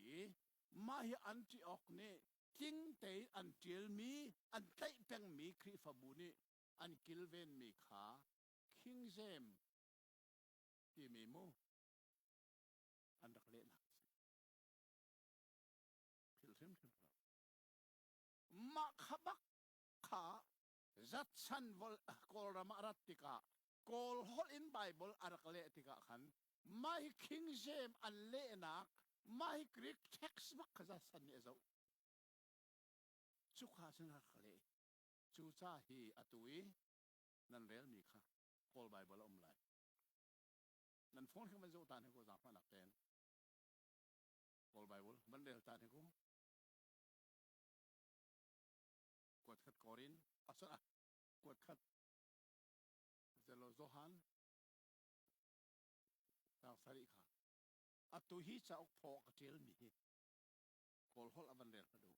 มาฮีอันติออกเนี่ยจิงเตยอันเจลมีอันเตยเป็งมีคริฟาบูนี่อันกิลเวนมีขาคิงเซมที่มีมูอันรักเล่นักพิลซิมทิมพรามาขบักขาจัดสันวอลกอลรามารัตติกากอลฮอลอินไบเบิลอันรักเล่ติกาขันไม่คิงเซมอันเล่นักไม่กรีกเท็กซ์บักจัดสันเนี่ยเจ้าสุขาสันรักเล่จูจ้าฮีอตุยนั่นเรียลมีค่ะกอลไบเบิลอมไลนั่นฟอนขึ้นมาจะตานให้กูจับมาหนักเต็นกอลไบเบิลมันเรียลตานให้กูกวดขัดกอรินอัศนะกวดขัดเจโลโซฮันตางสาริค่ะอัตุฮีจะออกพอกเจลมีกอลฮอลอวันเรียลมาดู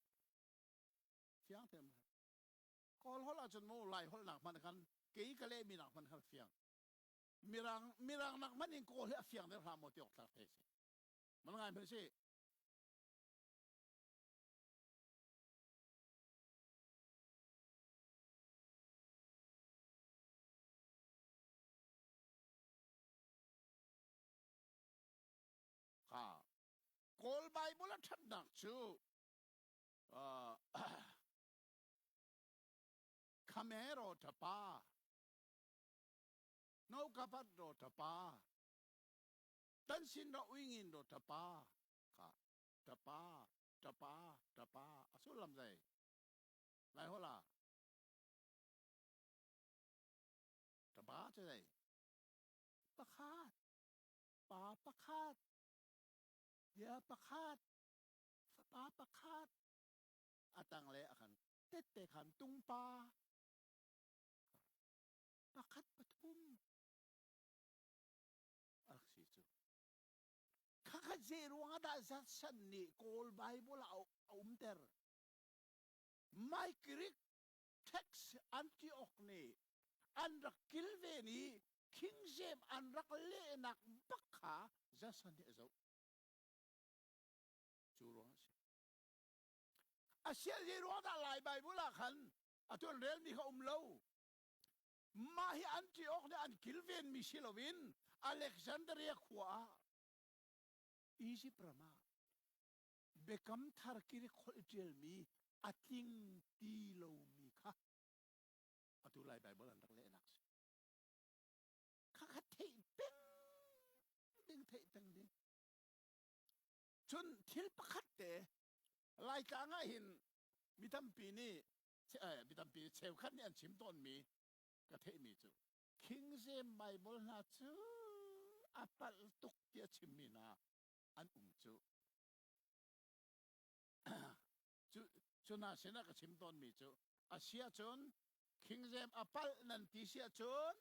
เฟียงเต็มกอลฮอลอาจจะโม่ไล่ฮอลหนักมันกันเกี่ยกะเล่มีหนักมันกันเฟียงมีรังหนักมันยังกอลเฟียงได้พาโมติออกทางเฟสมันง่ายเพื่อสิค่ะกอลไบเบิลทัดหนักชูข Camero tapa. No kapat do tapa. Tansin do wingin do tapa. Ka. Tapa. Tapa. Tapa. Asul lam zay. Lai hola. Tapa chứ zay. Pakat. Pa pakat. Ya pakat. Pa pakat. Atang le akan. Tete kan tumpa. Pakat patum. Aksitu. Kakadzero nga da zatsan ni Call Bible ter. May kirik text Antioch ni. Anrak kilve ni King James anrak leenak baka zatsan ni azaw. Juro nga siya. Asya zero nga da lay Bible akan. Atun real ni ka umlaw. Mahi Antioch ni an kilven mi silowin. Alexandria kuwa. Easy prama. Bekam tarkiri khol mi ating tilo mi ka. Atulay Bible ang naklenak siya. Kakatay ping tay tang din. Chun til pakate lay ka nga hin mitampi ni mitampi sewkan ni an chimton mi katay mi chu. King James Bible na chu apal tuk dia chimina an chu. Chun na sina ka chimton mi chu. Asia chun King James apal nan ti siya chun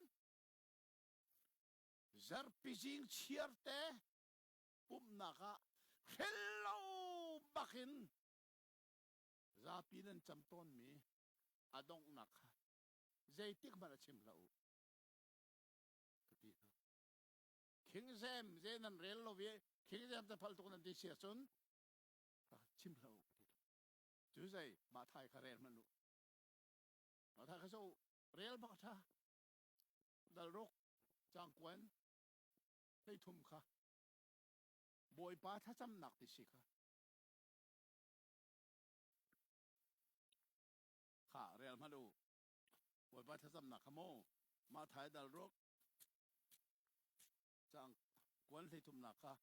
zar pising chierte pum naka hello bakin zapi nan chamton mi adong naka zaitik mana chimlau. King James zenan rello vie King James ta palto nan ti siya chun chimlau. Chú dạy mà thầy khả rèn mà nụ. Mà thầy khả sâu rèl bạc thà. Đal rốc chẳng quen. Thấy thùm khả. Bồi bá thà chăm nạc tì xì khả. Khả rèl mà nụ. Bồi bá thà chăm nạc khả mô. Mà thầy đal rốc chẳng quen thấy thùm nạc khả.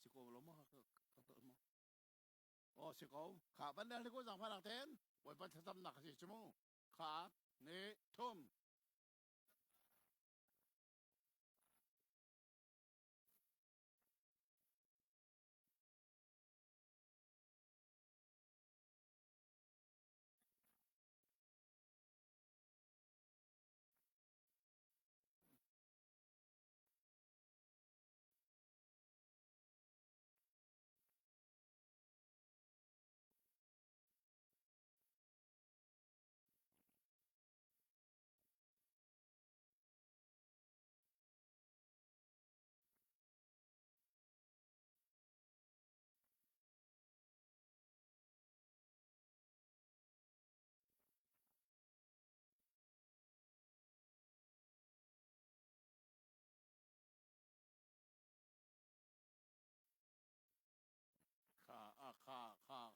Sì cô lỗ mà khả mô. Sĩ câu, khả vấn đề thì cô giảng phá lạc tên. Bởi bắt tâm nạc gì chứ mô. Khả, nế, thùm.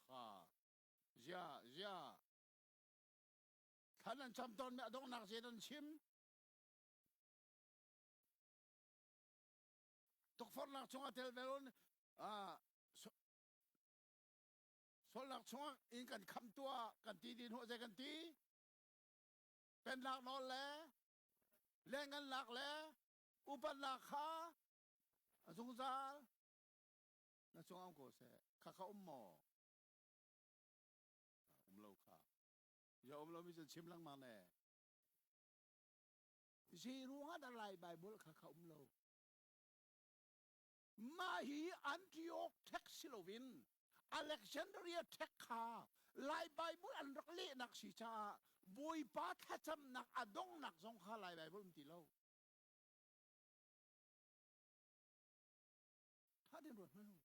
Khả. Dạ. Khả năng chăm tôn mẹ đông nạc gì đơn chim. Tục phật lạc chung à tel velon. Sol lạc chung in kan kham tua. Kan ti din hộ dây kan ti. Pen lạc nó lẽ. Lên ngân lạc lẽ. Upan lạc khá. Dung ra. Nó chung ông cổ sẽ. Khả mò. Lâu khả. Giờ lâu mi chim lăng mà nè. Gì ruộng đã lại Bible khả lâu. Mahi Antioch Texilovin. Alexandria Tekha. Lại Bible ăn rắc lệ nạc xì cha. Bùi bá thá chăm nạc adong nạc dòng khá lại Bible mti lâu. Thá đến ruột mà.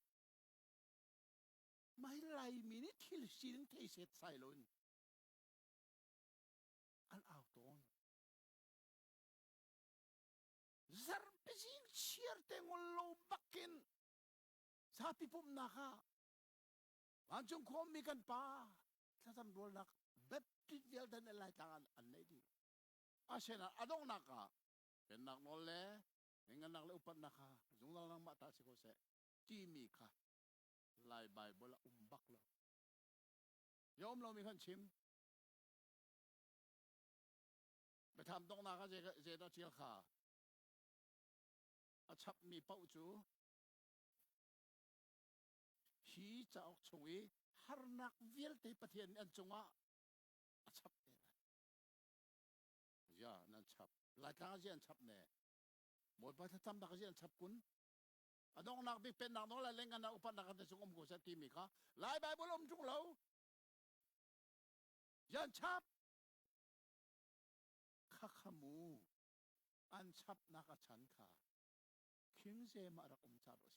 Mai lại mình thil xin thấy xét sai luôn. An ảo tốn. Zarbizing sierte ngol lo bakin. Sapi pum naka. Anjong komi kan pa. Tatam dol nak baptit vial dan elai tangan an nei di asena adong naka pen nak no le ngan nak le upan naka zung lang mata si ko se ti mi kha lai bible bak lo yom lo mi khan chimไปทำตรงนาก็เจดเชียขาอาชับมีเป้าจูฮีจะออกชงอีฮาร์นักเวลที่ประเทศอันจงอ่ะอาชับเนี่ยย่านั่นชับหลายทางก็จะชับเนี่ยหมดไปถ้าทำนักก็จะชับคุณอันน้องนักบิ๊กเป็นนักน้องอะไรเล่นกันนะอุปนักกันแต่จงอมกูเสตีมีค่ะหลายใบบอลมจุงเรายันชับข้าขมูอันชับนักฉันค่ะคิงเซมารักจารสิ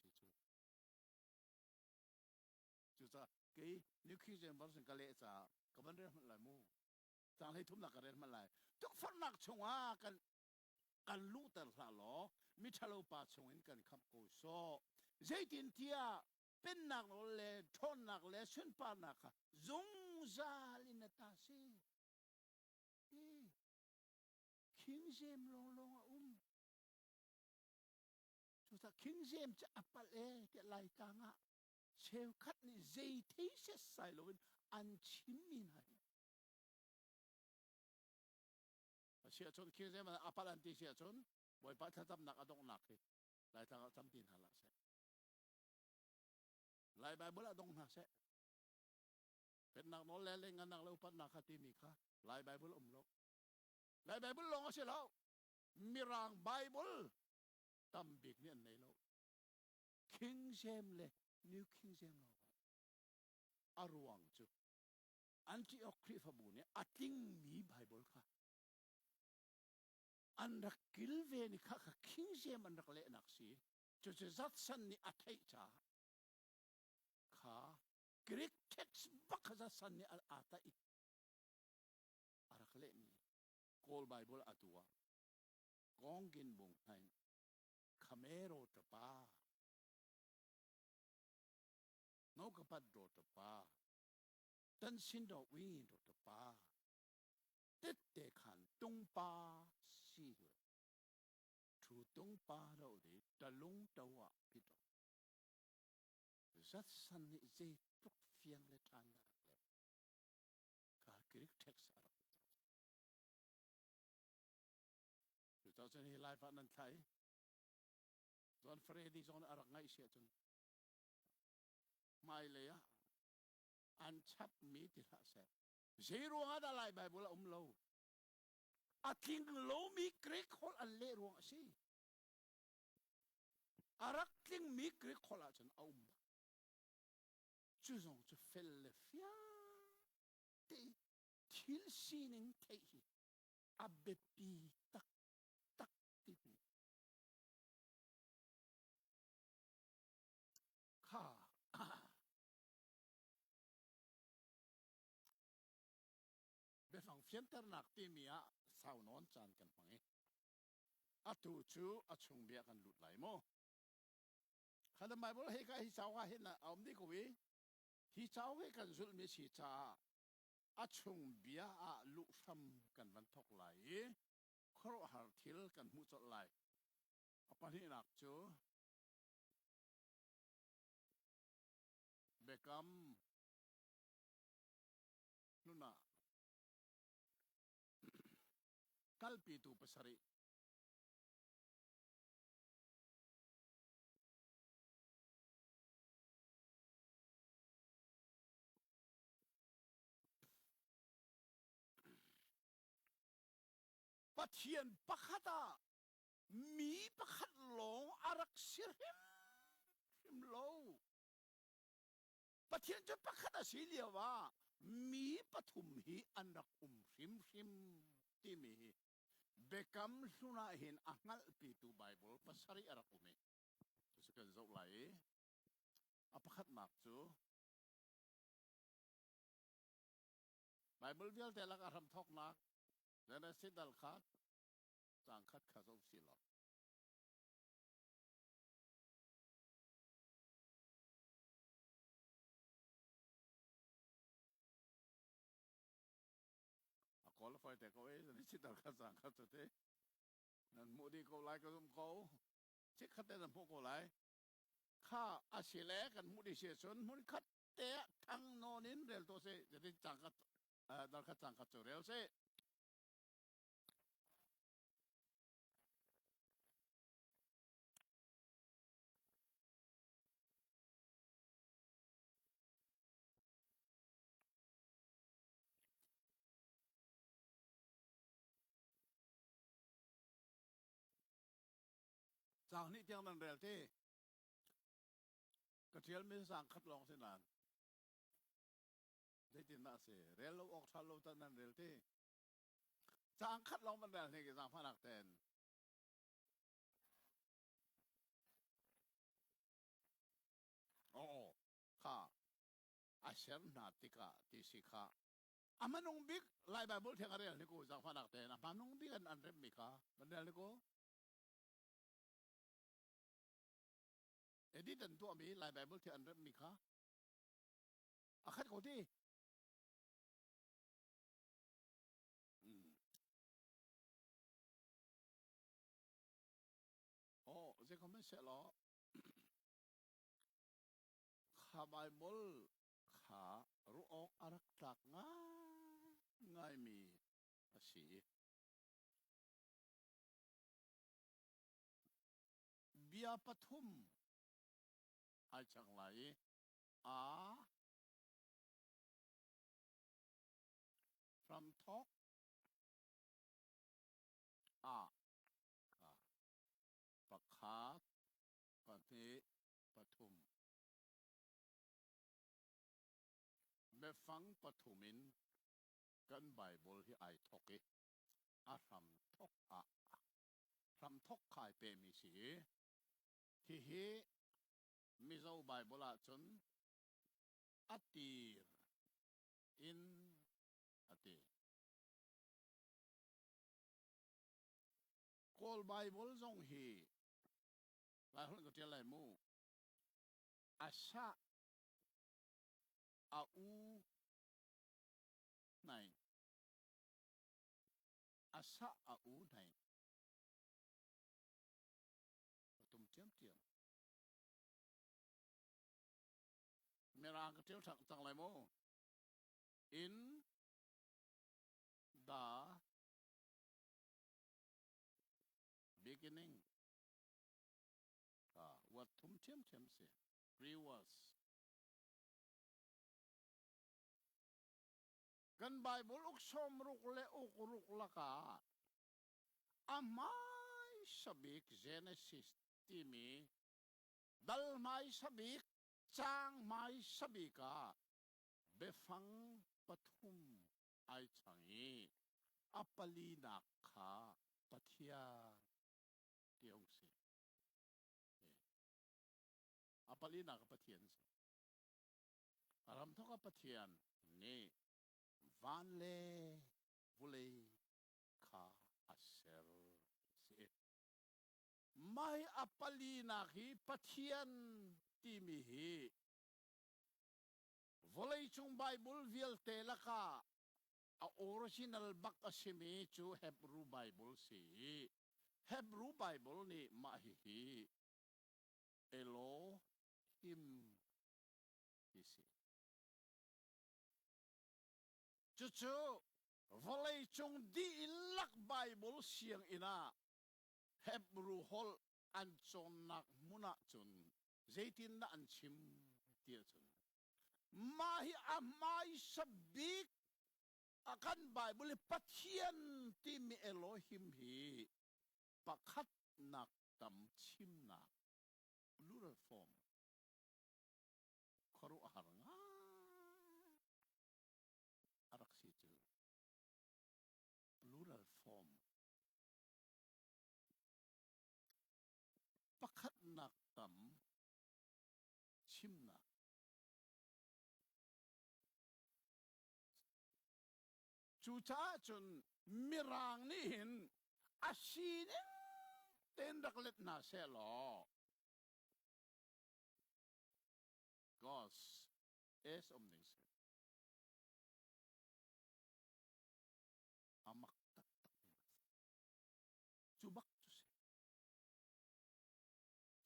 จูจะกี่นิวคิงเซมาสังกัดเลยจ้ากับมันเรื่องมันไหลมูจางให้ทุ่มนักเรื่องมันไหลทุกฝันนักชงกันลู่แต่ละล้อมิชาโลปาชงอินกันคำโกโซเจตินเทียเป็นนักเล่ทนนักเล่สุนปานักจงซาลินตาซีคิงเซมลงจุดคิงเซมจะอัปเล่เดี๋ยวไล่กางะเชลคัดนี่เจที่เสใส่ลงอันชิมมินให้เชียชนคิงเซมอัปลันติเชียชนบ่อยปัดทำนักอดงนักเลยไล่ทางจำดินหาละเสไล่ใบบุละดงนักเสเป็นนักโนเล่เล่นกันนักเล่าปัดนักขัดมีค่ะไล่ใบบุละลงไล่ใบบุลลงเสียแล้วมีรางใบบุลตั้มบิกเนี่ยในโลกคิงเซมเลยนิวคิงเซมเราอารวงจุอันที่ออกคลิปบุญเนี่ยอัติงมีใบบุลค่ะอันรักกิลเวนี่ค่ะคิงเซมอันรักเล่นักสีจุดจัดสันนี่อัตย์จ้าค่ะกรีกเท็กซ์บักจัดสันนี่อัตย์อารักเล่นี่Call Bible atua gongin bung hai kamero tapa no kapat do tapa tan sin do win do tapa tet te khan tung pa si thu tung pa do de talung tawa pito zat san ni je tuk fiang le tan le ka Greek textเราจะให้ไลฟ์อันนั้นใครตอนเฟรดี้ตอนอะไรไงเสียจนไม่เลยอ่ะอันชับมีติละเสร็จเสียรวงอะไรไปบุละโลอาทิงโลมีเกรกฮอลอันเล่รวงสิอารักทิงมีเกรกฮอลจนเอาจู่ๆจะเฟลเลฟิอาทิลซีนิงเทียอับเบปีตักข้าเบฟังเฟียนเตอร์นักที่มีอะสาวนอนจานกันไหมอะตูจูอะชงเบียกันหลุดไหลโมข้าทำไมบอกให้กันฮิจาวเห็นนะเอาไม่กุยฮิจาวให้กันสุดมีชีจ้าอะชงเบียอะลุกซ้ำกันวันทอกไหลครอหาทิลกันมุจไหลอะปะนี่นักจูเบกัมนุน่ะกัลปีตูภาษาริปะเทียนปะขัดมีปะขัดหลงอารักเสียหิมโลปะเทียนจะปะขัดสีเหลียวว่ามีปะทุมหีอันรักหิมที่มีเบกัมสุนาเห็นอังลปีตูไบเบิลภาษาริอารักจะกันจะไหลอะปะขัดหนักจูไบเบิลเดียวแต่ละการทำทอกนักและในสิ่งดัลขัดต่างขัดข้าศึกสิลป์ อยแต่ก็นี่ชิดต่อข้าสั่งข้าสุดที่นั่นมูดีก็ไล่ก็ต้องเขาเช็คขัดแต่ละพวกก็ไล่ข้าอาศัยแลกันมูดีเสียส่วนมูดีขัดแต่ทั้งโน่นินเรลตัวเสจะได้จังกัดดอลขัดจังกัดจุเรลเสจากนี้เที่ยงนั้นเรลที่กระเทียมไม่สั่งขัดลองเส้นนั้นได้จินน่าเสียเรลเราออกทะลุตอนนั้นเรลที่สั่งขัดลองมันเรลที่สั่งพนักเต้นโอ้ข้าอาเชนนาติกาติสิกาอามันนงบิ๊กไลน์ไบเบิลเที่ยงเรลนี่กูสั่งพนักเต้นอามันนงบิ๊กอันเรมมิกามันเรลนี่กู Edi dan tu ami lai Bible ti anrem mika. Akhat ko ti. Oh, je komen se lo. Kha Bible kha ruok arak tak ngai mi asi. Bia pathum ai chang lai a from talk a ka pakhat pati pathum befang pathumin kan Bible hi ai thoki a from talk a from talk khai pe mi si hi mi zo Bible a chun atir in atir Call Bible zong hi lai hon ko tia lai mu asa a u nai asa a u nai tum tiam tiam mera ko tia tang lai mu in the beginning what tum tiam tiam se reverse kan Bible uk som ruk le uk ruk laka amai sabik Genesis timi dal mai sabik chang mai sabika befang pathum ai changi apalina kha pathia tiong se apalina ka pathian se aram thoka pathian ni van le vulei kha aser se mai apalina hi pathian timi hi volei chung Bible vial te laka a original bak asimi chu Hebrew Bible si Hebrew Bible ni mahihi Elohim isi chu volei chung di ilak Bible siang ina Hebrew hol an chon nak muna chun zaitin na an chim tia chun mahi amai sabik akan Bible pathian ti mi Elohim hi pakhat nak tam chim nak plural form kharu haranga arak si chu plural form pakhat nak tam chim nak chu cha chun mirang ni hin asin ten daklet na se lo Gos es omning se ama chubak chu se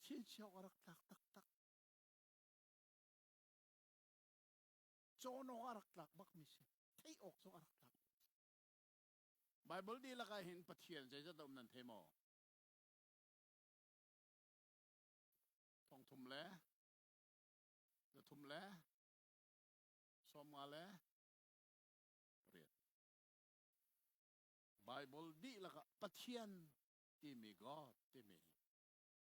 chin chiao arak tak tak tak chono arak tak bak mi se thei ok so arak tak Bible di la ka hin pathian je ja dom nan themo thong thum leจะทุ่มแล้วสมมาแล้วเรียนไบเบิลดีแล้วก็ปะเทียนที่มีก็ที่มี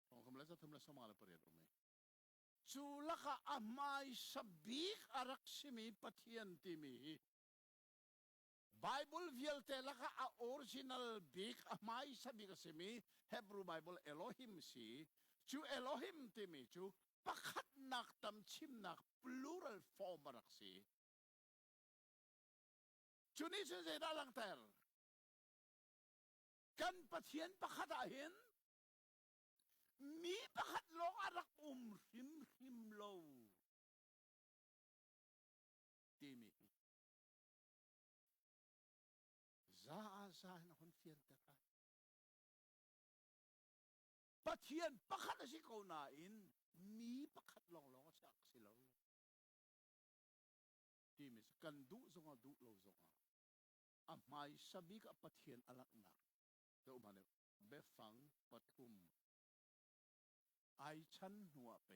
ของคำแล้วจะทุ่มแล้วสมมาแล้วเรียนตรงนี้จูแล้วก็อาไม่สบิกอารักษมีปะเทียนที่มีไบเบิลวิลเตแล้วก็ออริจินัลบิกอาไม่สบิกสมีเฮบรูไบเบิลเอโลฮิมสีจูเอโลฮิมที่มีจูปักขัดนักตำชิมนัก plural form รักสีจุนี้ฉันจะได้ลังเตอร์กันปะเทียนปักขัดเห็นมีปักขัดลงอารักริมโลที่มีซานะคนเทียนแต่กันปะเทียนปักขัดสิเขาหน้าอินมีปักขัดลงสักสิโลที่มีกันดูซงดูโลซงอ่ะไม่สบิกปะเทียนอลักนักเดี๋ยวมาเนี่ยเบฟังปฐุมไอชันหัวไป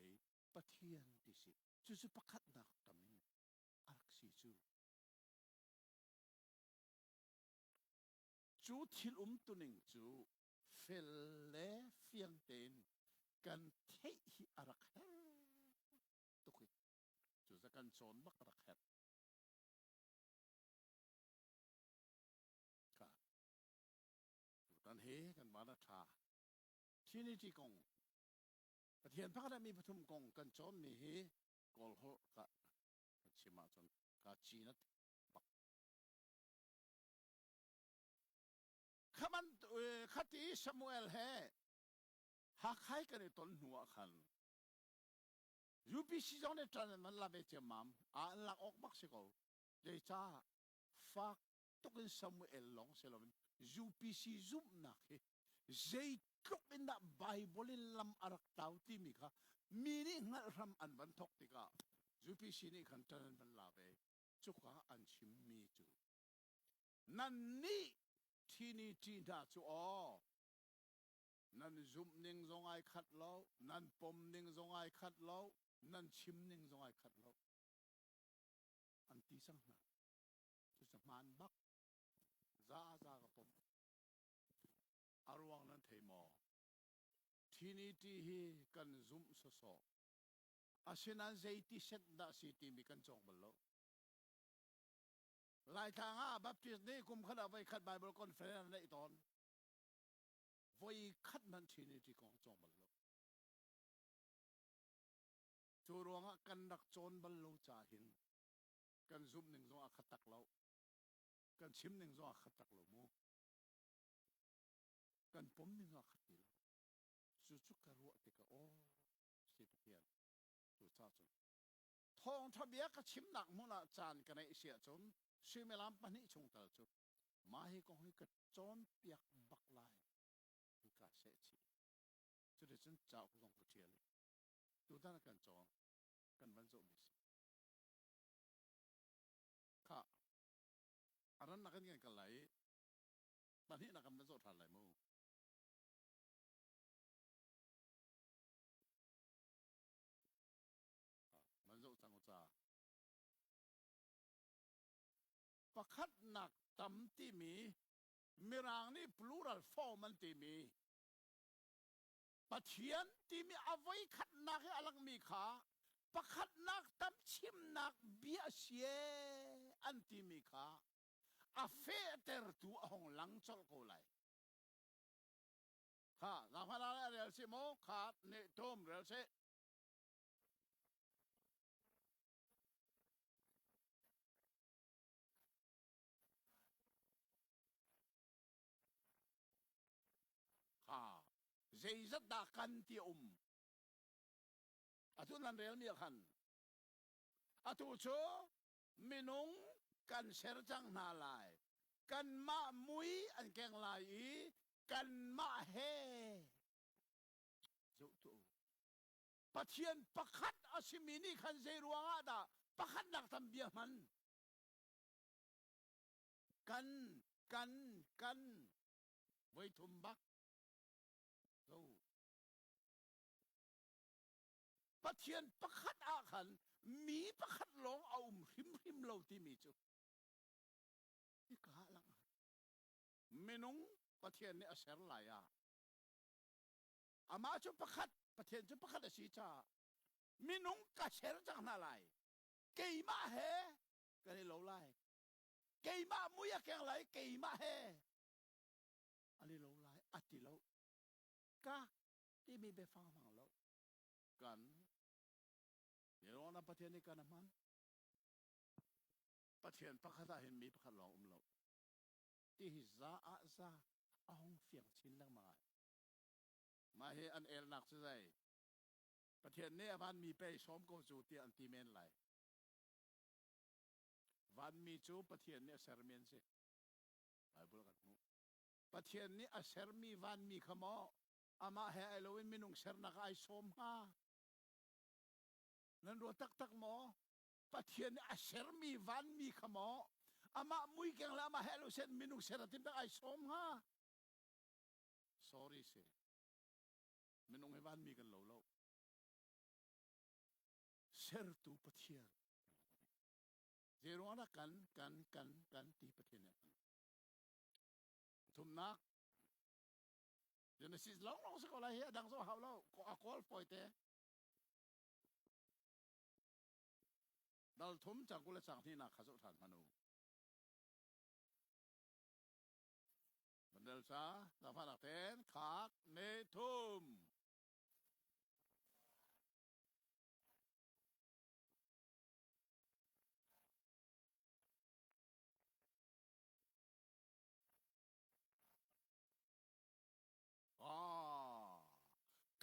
ปะเทียนที่สิจู่ๆปักขัดนักตำนี้อารักสีจู่ทิลตัวหนึ่งจู่เฟลเล่เฟียงเตนกันเทหิอารักเฮตุกิจู่จะกันโซนบักอารักเฮค่ะตอนเฮกันมาแล้วชาที่นี่ที่กงประเทศพักได้มีปฐุมกงกันโซนมีเฮกอลโฮกะชิมาจนกะจีนัดบักขมันขัตีซามูเอลเฮหักให้กันในต้นหัวขันยูพีซีจงในตอนมันลาเบเจมามหลักออกบักสิโกเดจ้าฟักตุกินซามูเอลลงเซลมันยูพีซีซุ่มนักเจตุกินนับไบเบิลลำอารักตาวที่มีค่ะมีนี่งั้นรำอันบันทกติกายูพีซีนี่ขันตอนมันลาเบจุกะอันชิมมีจูนั่นนี่ที่นี่จีน่าจูอ๋อนั่นซุมนิ่งทรงไอขัดเล้านั่นปมนิ่งทรงไอขัดเล้านั่นชิมนิ่งทรงไอขัดเล้าอันที่สังหารจุดสมานบักซากับผมอารวงนั้นเทมอที่นี่ที่ฮีกันซุมสสออาศินันใจที่เสด็จสิที่มีกันจงบลโลหลายทางบัพติสนี่กุมขนาดไปขัดไบเบิลคอนเฟอเรนซ์ในตอนไว้ขัดมันที่นี่ที่ของจงบลโลจูรวงกันดักโจนบลโลจ่าหินกันซุมหนึ่งทรงอัคตักเล้ากันชิมหนึ่งทรงอัคตักเล้ามูกันผมหนึ่งอัคติเล้าจุกกระรัวติกะโอ้สิบเทียนจุดชาจนทองทะเบียกชิมหนักมุนาจานกันในเสียจนชื่อเมลามปนิชงตลจุมาให้กองให้กระจนเปียกบักลายดูกาเสียชีจุดเด่นเจ้าผู้ทรงกุเชียเลยดูด้านกันจอนกันบรรจุมิสค่ะอันนั้นนักกันกันไหลปนินักกันบรรจุทันไหลมูบรรจุจังกุจาประคัดหนักตำที่มีมีรางนี่ plural form มันที่มีปะเทียนที่มีเอาไว้ขัดหนักให้อลังมีขาประคัดหนักตำชิมหนักเบียเสียอันที่มีขาอาเฟเตอร์ตัวห้องหลังจอลโกไลค่ะลาพาราเรลซิโมขาดเนตมเรลเซค่ะเจสัตดากันที่อาทุนันเรียลมีขันอาทุโชมินุงกันเสรจังนาลายกันมามุยอันแกงลาย กันมาเฮจุตุปะเทียนประคัดอาชิมินี่ขันเซรัวงาดาประคัดนักทำเบียมันกันไว้ทุมบักโอ้ปะเทียนประคัดอาขันมีประคัดหลงเอาริมเราที่มีจุนี่กะลังเมนุงปะเทียนนี่อาเสรลายาอามาจุประคัดปะเทียนจุประคัดอาชีชาเมนุงกะเสรจังนาลายเกยมาเฮกันนี่เราไล่เกยมามุยแกงไหลเกยมาเฮอันนี้เราไล่อัติเรากะที่มีเบฟังฟังเรากันเดี๋ยวเราปะเทียนนี่กันมันปะเทียนประคัดเห็นมีประคัดหลงเราที่ฮิซาอาซาเอาห้องเฟียงชิ้นลังมาเฮอันเอลนักสุดใจประเทศนี้วันมีไปชมก็จูตีอันติเมนไหลวันมีจูประเทศนี้เซอร์เมนสิไปบุลกันมูประเทศนี้อาเซอร์มีวันมีขโมอามาเฮไอโลวินมินุงเซอร์นักไอชมฮานั่นรัวตักหมอประเทศนี้อาเซอร์มีวันมีขโมอามามุยเก่งแล้วมาเฮโลเซนมินุงเซอร์ติมตักไอชมฮา sorry สิมินุงให้วันมีกันโลเซอร์ตูประเทศเจรวากันตีประเทศเนี่ยทุมนักเจเนซิสลองสกอลาเฮียดังโซฮาวเราก็อากอลปอยเตดัลทุมจากกุลสังที่นักขสุฐานมนูบันเดลซาดาฟานักเทนขาดเนทุม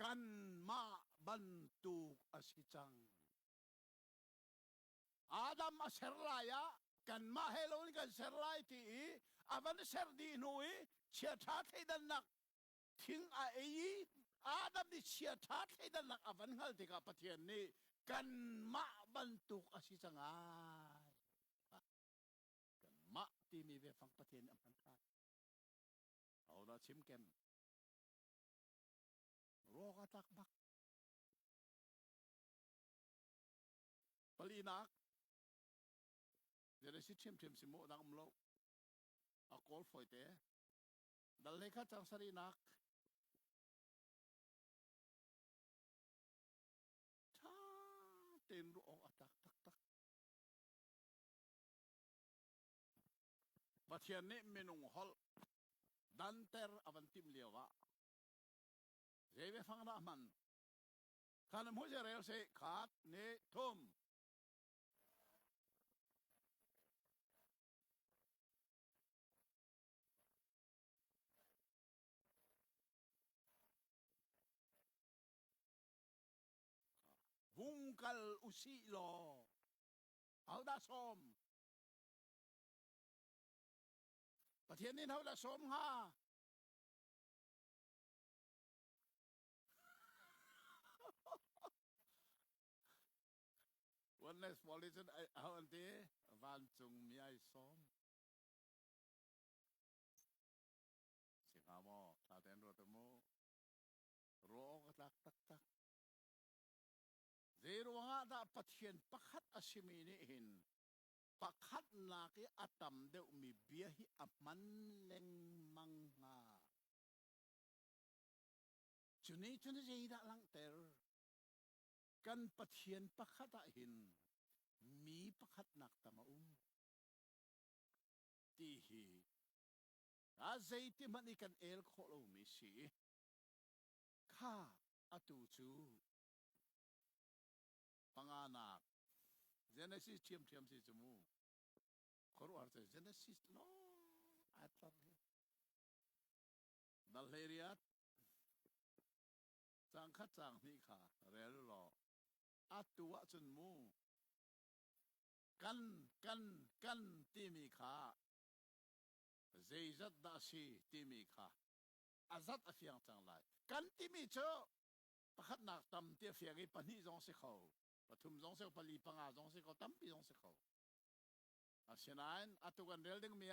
กันมาบันตุกอสิจังอาดัมอเสรลายะกันมาเฮโลนกันเสรลายที่อาวันเสรดีนุยเชียทัดให้ดันนักทิ้งอาดัมนี่เชียทัดให้ดันนักอาวันฮัลติกาปะเทียนนี่กันมาบันตุกอสิจังกันมาที่มีเวฟังปะเทียนอันพันธะเอาละชิมเกมโรคตักบักปลีนักเดี๋ยวสิชิมสิโมดังมโลอากอลฟอยเตดัลเลขาจังสรีนักท่าเต็นรู้ออกตักปะเทียนนี้เมนุงฮอลดันเตอร์อวันติมเลียวะเจเวฟังนะมันขันมุจเรลเซขาดเนทุมวุงกัลอุซิโลเอาดาสมประเทศนี้เอาดาสมฮะวันนี้สปอลิชันเอาอันที่วันจุงมีไอสมสิงหาโมถ้าเต็นรถมูโรกตักเจรวงาดาปะเทียนประคัดอาชิมินี่หินประคัดนาคีอัตมเดวมีเบียฮิอัมันเลงมังงาจุนี้เจดาลังเตอร์กันปะเทียนประคัดหินมีประคัดนักตมาตีฮีอาเจติมันอีกันเอลโคโลมิสีข้าอตูจูปังอานักเจเนซิสเทียมสิจมูขอรู้อะไรเจเนซิสโลอัตตาดัลเฮริอัตจังขัดจังนี่ค่ะเรลโลอัตัวจุนมูกันที่มีขาเจจัดดาชีที่มีขา อาซัดอาเฟียงจังไรกันที่มีเจอประคัดหนักตำเตียเฟียงปันนี่จงสิเขาปฐุมจงสิเขาปลีปังอาจงสิเขาตั้มปีจงสิเขาอาเช่นนั้นอาตุกันเรื่องดึงมี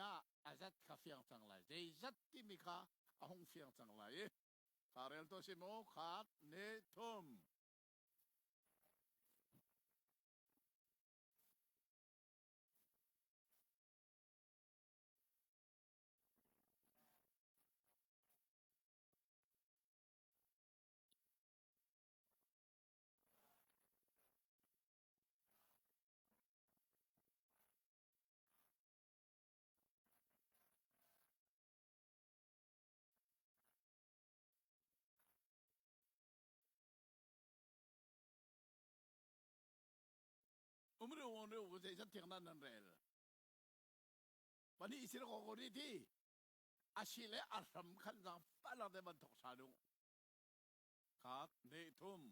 อาซัดข้าเฟียงจังไรเจซัดที่มีข้าอาหงเฟียงจังไรข้าเรียนตัวสิโมขาดเนทุมumru gue jadi tiang nan rel pani istilah kau ini ti asile alam kan jang pala de bantok sadung kat ne tum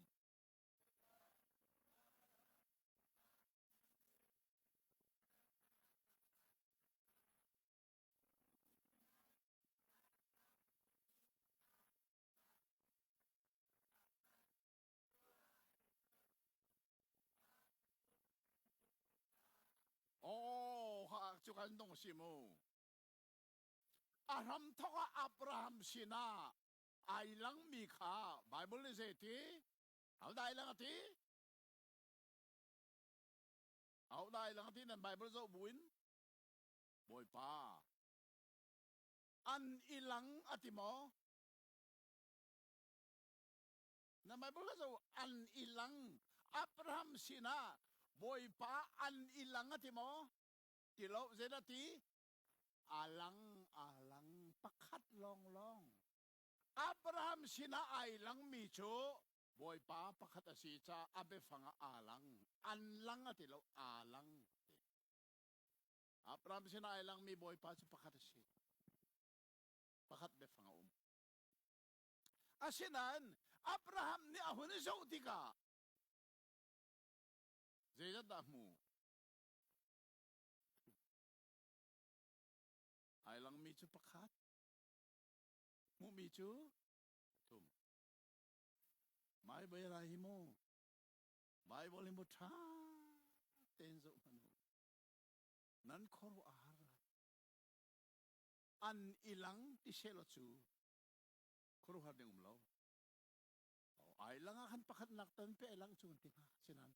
oh hak cukan dong simu aram toka Abraham sina ailang mika Bible ni seti au dai lang ati nan Bible zo buin boy pa an ilang ati mo na Bible zo an ilang Abraham sina boy pa an ilang ati mo tilaw zedati alang pakat long Abraham sina ailang micho boy pa pakat asita abe fanga alang anlang atilaw alang Abraham sina ailang mi boy pa sa pakat asita pakat be fanga asinan Abraham ni ahun ni sautika zeda damu ailang micho pakat mu micho tum mai bayarahi mo Bible mo ta tenzo manu nan koro ahara an ilang ti selo chu koro har ding umlaw ay lang akan pakat naktan pe ilang chu tinga sinan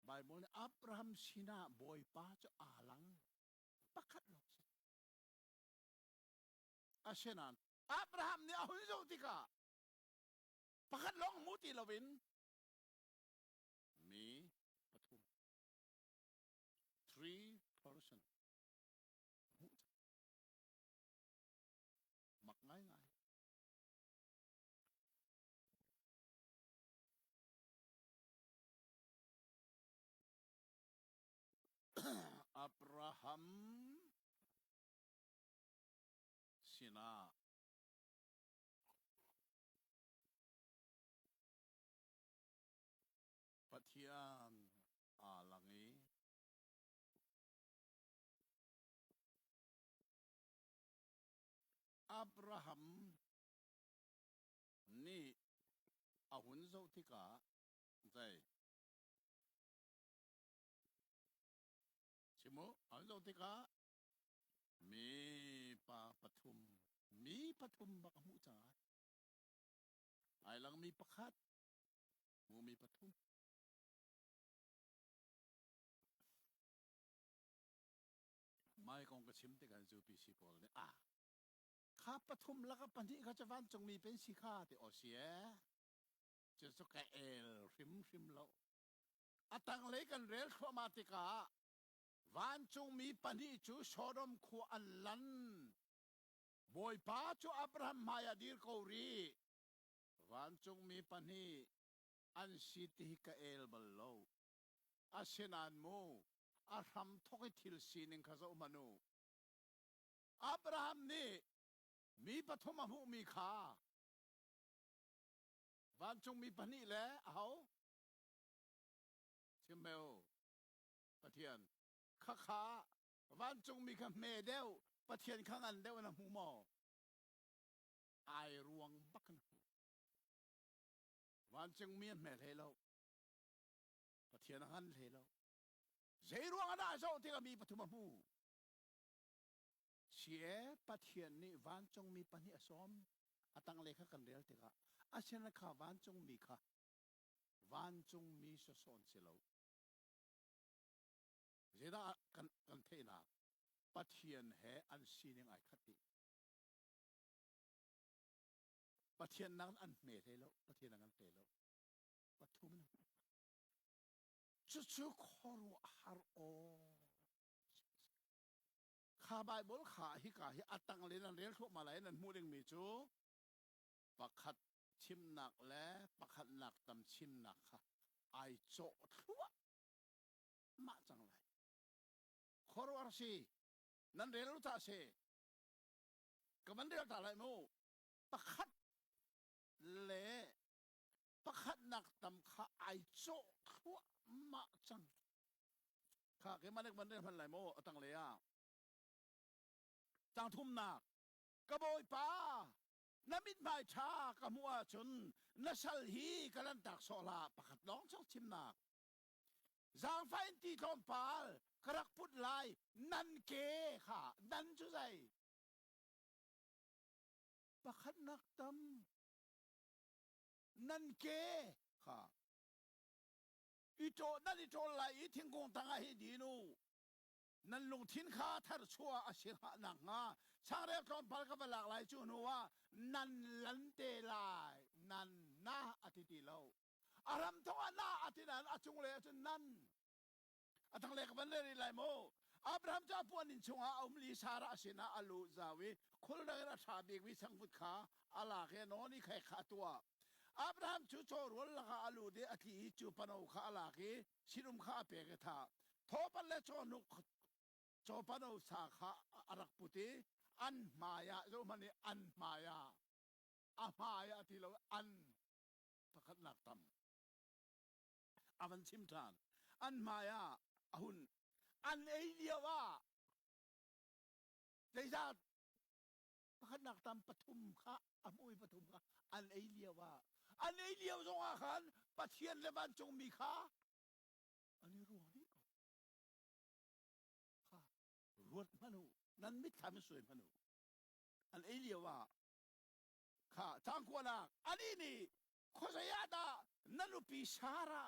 Bible ni Abraham sina boy pa cho alang pakat lo asinan Abraham ni ahun zo tika pakat long muti lawin me patum 3 person makngai ngai Abraham sina patian alangi Abraham ni ahun zo tika zai simu ahun zo tika mi patum baka mu cha ay lang mi pakat mu mi patum mai kong ka chim te kan zu pi si pol neข้าปฐุมแล้วก็ปัญญิข้าจะวันจงมีเป็นสีข้าที่ออเสียจะสกเอลริมแล้วอาตังเล็กันเรลขวามาติกาวันจงมีปัญญิจูโซดมคูอัลลันบอยป้าจูอับราฮัมมายาดีร์กอรีวันจงมีปัญญิอันสิติฮิกเอลบัลโลอาเซนานโมอารัมทกิทิลซีนิงข้าจะอุมานูอับราฮัมนี่มีปฐมภูมิขาวันจงมีปณิแลเอาเชื่อเมลปะเทียนข้าวันจงมีคำเมเดวปะเทียนข้างอันเดวนะหูหมอ ไอรวงบักนวันจึงมีแม่เลยแล้วปะเทียนหันเลยแล้วเจรวงอันนั้นจะที่ก็มีปฐุมมูเชียปะเทียนนี่วันจงมีปนิอสมอตังเลขกันเดียวที่ก็อาเชนข้าวันจงมีค่ะวันจงมีสสอนเสียแล้วเจด้ากันเทน่ะปะเทียนแห่อันซีนึงไอคัดติปะเทียนนั้นอันเมทแล้วปะเทียนนั้นเตแล้วปะทุมนจุขอรู้ฮาร์โอข้าไบเบิลข้าฮิกาฮิอัตังเลนันเรียนทุกมาเลยนั่นมูดึงมีจูปักขัดชิมหนักและปักขัดหนักตำชิมหนักค่ะไอโจทัวมาจังไรขอรู้อะไรสินั่นเรียนรู้ท่าสิก็มันเรียนท่าอะไรมูปักขัดเละปักขัดหนักตำข้าไอโจทัวมาจังข้าเกี่ยมันเรียกมันเรียนพันไรมูตั้งเลยอ่ะจังทุ่มหนักกระโบยป้าน้ำมิดไม่ชากระมัวจนนัสลฮีกำลังตักโซลาปะขัดน้องชอบชิมหนักจางไฟตีทอมปาลกระพุดลายนันเกค่ะนันจุใจปะขัดนักตำนันเกค่ะอีโจนั่นอีโจไหลทิ้งกงตังให้ดีนูนั่นลงทิ้งข้าทัดชัวอาศิหะหนักงาช่างเรียกทอมปาลก็เป็นหลากหลายจูนัวนันลันเตลายนันนาอธิติเลาอารมณ์ทว่านาอธินันอจุงเลจนนันอทั้งเล็กมันเรื่องอะไรโมอับราฮัมจะพูดนินชงอาอุมลีสาระสินะอัลูจาวิคนละรัชาบิกวิสังฟุตขาอัลลาเคนนี่ใครขาตัวอับราฮัมจู่โจรวลละอัลูเดอธิจูปนูขาอัลลาเกชินุมขาเปกท่าทบเลจอนุจอปนูสาขาอารักพุติอันมายารูมันนี่อันมายาอามายาที่เราอันตะขัดหนักต่ำอาวันชิมทานอันมายาหุ่นอันเอเดียว่าในชาติตะขัดหนักต่ำปฐุมค่ะอามุยปฐุมค่ะอันเอเดียว่าอันเอเดียจงอาคารปะเทียนและบ้านจงมีค่ะอันนี้รู้นี่ก็ค่ะรวดมนุนั้นไม่ทำสวยมนุอันเอเดียว่าค่ะทางควนักอันนี้นี่โคสยาดานั่นลูปีชาระ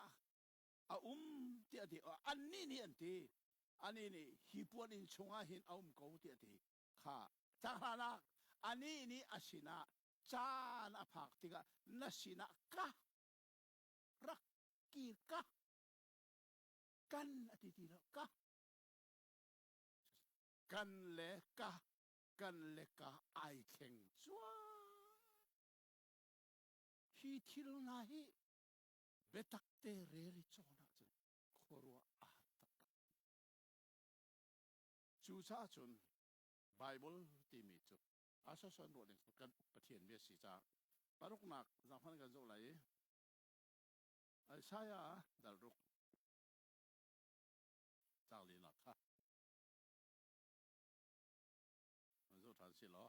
เตียดีอันนี้นี่อันที่อันนี้นี่ฮิปวนินชงอาหินเขาเตียดีค่ะจากนั้นอันนี้นี่อาศินะจานอภักติกะนัสินะกะรักกีกะกันอธิติแล้วกะกันเลกะกันเลกะไอเข่งชัวฮีทิลนาฮีเบตักเตเรริโจนะจังขอรัวอาตักจูซาจุนไบเบิลที่มีจุอาศัยส่วนรวดเองกันประเทศเมียสีจ้าปารุกนักจังพันกันจุไหลไอ้ชายาดัลรุกจางลีนักค่ะมันจุทันสิเหรอ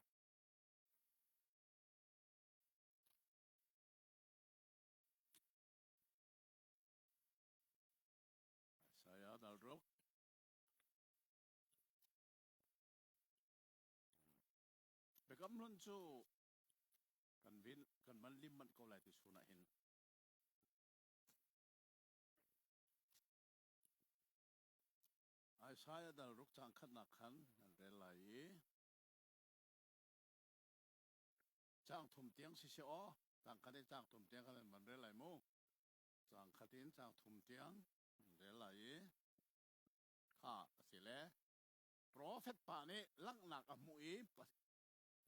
ชายาดัลรุกเบกำลังจูกันวินกันมันลิมมันก็ไหลที่สุนัขเห็นไอ้ชายาดัลรุกจางขันนักขันนั่นเรลัยจางทุ่มเตียงสิเสียอ๋อจางขันได้จางทุ่มเตียงกันมันเรลัยมูจางขัดินจางทุ่มเตียงเรลัยข้าสิเลโปรเฟตป่านี้ลักหนักอมุย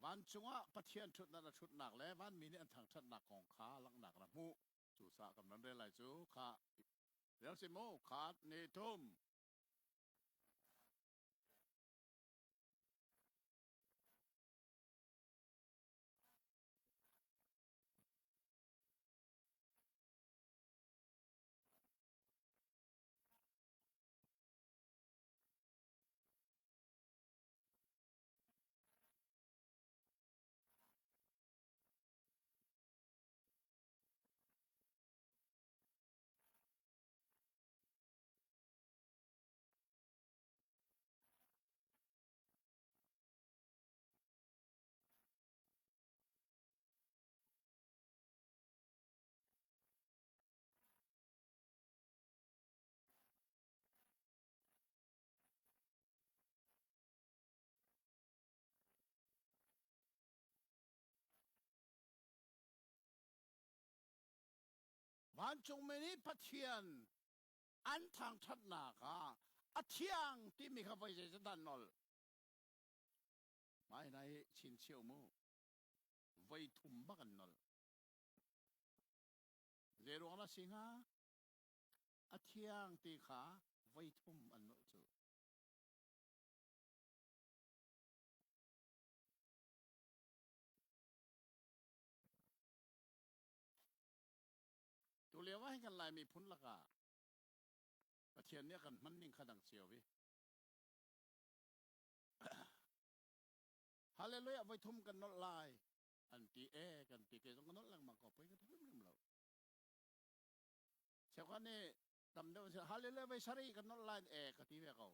วันจงอ่ะปะเทียนชุดนั้นชุดหนักแล้ววันมีนี่อันทางชุดหนักของข้าลักหนักนะมูจูสากับนั้นได้ไรจูข้าเดี๋ยวสิโมขาดเนทุม วันจงไม่นี้พัทยานอันทางชัดหนากาอัทยังที่มีข้าพเจ้าจะดันนอลไม่ในชินเชียวมูไว้ทุ่มบักันนอลเรื่องนั้นสิงห์อัทยังที่ข้าไว้ทุ่มอันนอลจูตัวเลี้ยวให้กันลายมีพุนละกาประเทศนี้กันมันนิ่งขดังเสียววิฮาเลลูยาไว้ทุ่มกันนอลายอันตีกันตีเกจงกันนอลลังมากอบไปก็ทุ่มเรื่องเราเช้าวันนี้ตำเดียวฮาเลลูยาไว้สรีกันนอลลายก็ที่เวกเอา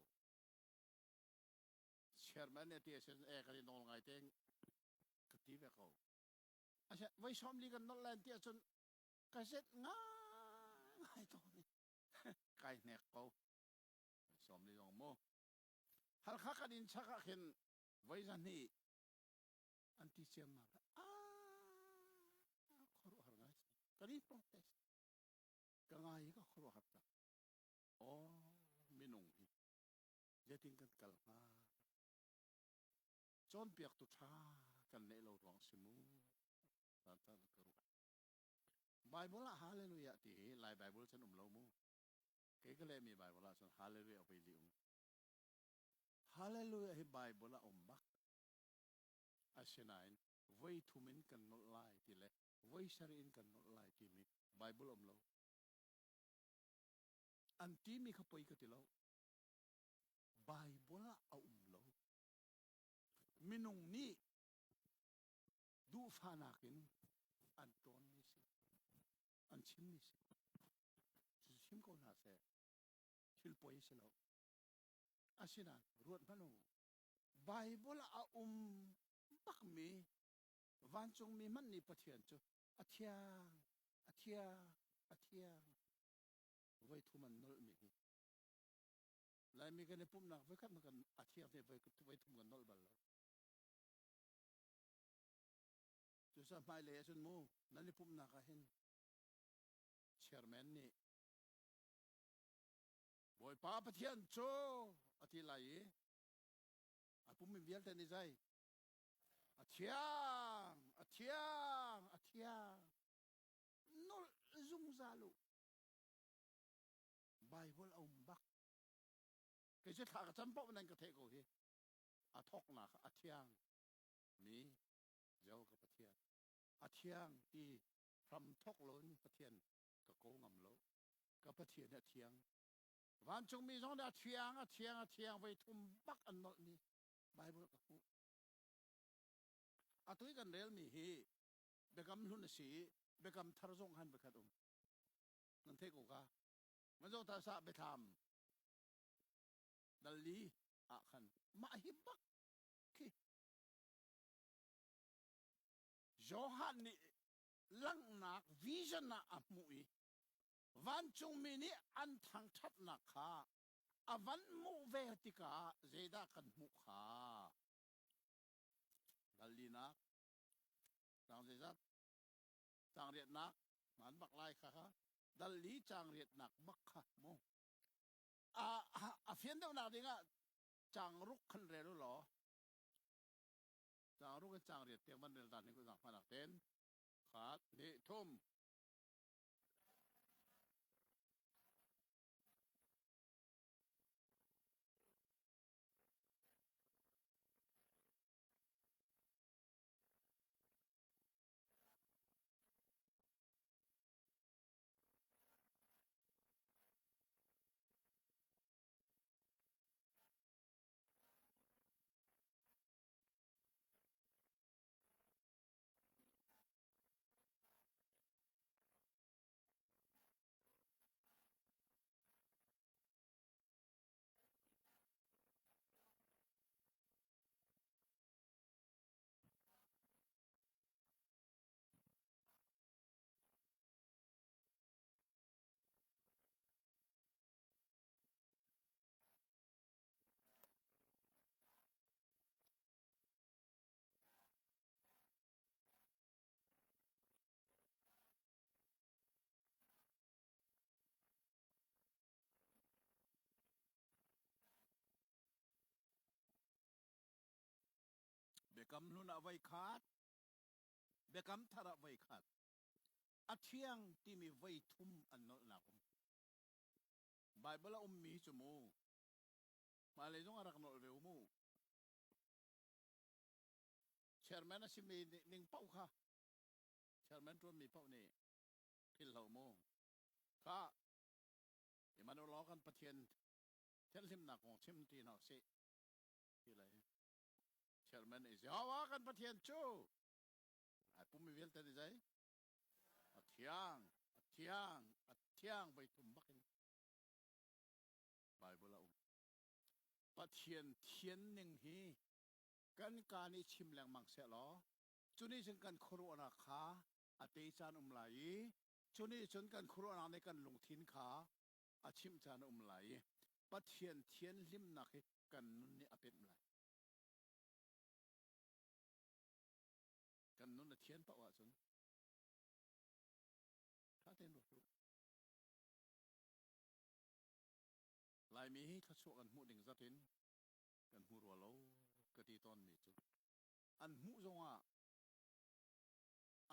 เชื่อมันเนี่ยที่เซนก็ที่นองไงเต็งก็ที่เวกเอาอาจจะไว้ชมลีกันนอลลายที่จนกระเซ็ดง่ายตัวนี้ไก่เน็กเขาชมลีลงโมฮัลข้ากันอินชักเห็นไว้จันนี่อันที่เชื่อมาขอรู้หรือไงกันนี่โปรเทสกันไงก็ขอรู้หักโอ้ไม่นุ่งจะทิ้งกันกันมาจนเปียกตุชากันเนเราร้องสิมูตอนนั้นก็รู้ไบเบิลฮาเลลูยาที่ไลไบเบิลฉันเรามูเก๋ก็เลยมีไบเบิลฉันฮาเลลูยาไปลิวฮาเลลูยาให้ไบเบิลบักอาเชนายไว้ทุ่มินกันนอลไลที่เล่ไว้ชารินกันนอลไลที่มีไบเบิลเราอันที่มีขบวนกันที่เราไบเบิลเรามินุงนี้ดูฟานาคินอันตอนนี้สิอันชิมนี้สิชิมก็น่าเสียชิลปอยสิเราอาศินันรวดมันไบเบิลบักมีวันจงมีมันนี่ปะเทียนจูอาเทียงอาเทียงอาเทียงไว้ทุ่มมันนอลมีลายมีกันในปุ่มนักไว้ขัดมันกันอาเทียงเนี่ยไว้ทุ่มกันนอลบัลลังจุดสมัยเลยจนมูนั่นในปุ่มนักเห็นเชอร์แมนนี่บอยป้าปะเทียนโจอาทิไลอาปุ่มมีเวียลเทนิใจอาเทียงอาเทียงอาเทียงนอลซุงซาลูไบเบิลบักเกิดจะถากจำปอกนั่นก็เทโกเฮอาทอกนักอาเทียงมีเจ้ากับปะเทียนอาเทียงที่พรำทอกล้นปะเทียนก็โกงำโลกับปะเทียนอาเทียงวันจงมีสองอาเทียงอาเทียงอาเทียงไว้ทุ่มบักอันนอลนี้ไบเบิลกับผู้อาตุยกันเรลมีฮีเบกำลุนสีเบกำทารซงหันเบกัดนั่นเทกูกามันจะตาสะไปทำดัลลีอาคันมาฮิบักคีโยฮันนี่ลังนักวิจนาอมุยวันจงมีนี่อันทางชัดนักขาอวันมุเวติกาเจดากันมุขาดัลลีนักจางเจดัดจางเรียดนักมันบักไล่ค่ะดัลลีจางเรียดนักบักค่ะโมเฟียนเดียวนาดิงะจางรุกขันเรลุหรอจางรุกกันจางเรียดเตียงมันเดินตามนี่ก็จางพนักเต้นขาดนี่ทุ่ม กำนุนเอาไว้ขาดเบกำทาระไว้ขาดอาเทียงที่มีไว้ทุ่มอันนหนักไบเบิลมีจมูกมาเลยจงอารักนอเร็วมูเชอร์แมนสิมีนิ่งเป้าค่ะเชอร์แมนตัวมีเป้านี่พิลเหล่ามูค่ะอีมันล้อกันประเทียนเช่นลิมหนักของชิมตีนเอาสิที่ไรเชอร์แมนอิสฮาวากันประเทียนชูไอ้ปุ่มมีเวลแต่ดีใจอาเทียงอาเทียงอาเทียงไปทุ่มบักไบเบิลประเทียนเทียนหนึ่งฮีกันการนี้ชิมแรงมังเสียหรอจุนี้ฉันกันครัวนาคาอาทิจานไหลจุนี้ฉันกันครัวนาในกันลงทินขาอาชิมจานไหลประเทียนเทียนลิมนักกันนุ่นนี่อาเป็นไหลกันนุ่นเทียนปะวะจนถ้าเต้นรู้ลายมีทัศกันหูดิ่งจัดเห็นกันหูรัวโลกตีตอนมีจุอันหูจงอ่ะ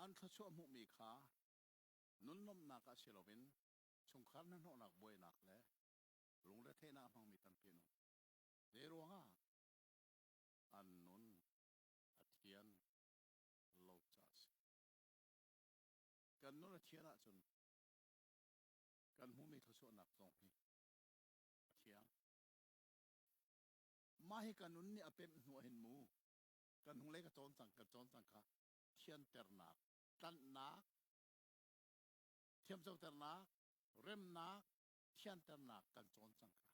อันทัศหูมีขานุ่นนมนักอาศิลปินชงคันนั้นหนักบวยหนักแล้วลงได้เทน่าพังมีตันเปียโนเดี๋ยวว่าอันนุ่นอาเทียนโลจัสกันนุ่นอาเทียนอะจนกันหูมีทัศหนักตรงนี้เทียงมาให้กันนุ่นนี่อาเป็นหัวเห็นมูกันหงเล็กกระโจนสังกระโจนสังกะเทียนเตอร์นักตันนักเทียมเจ้าเตอร์นักเริ่มนักเทียนเตอร์นักกันโจนสังกะ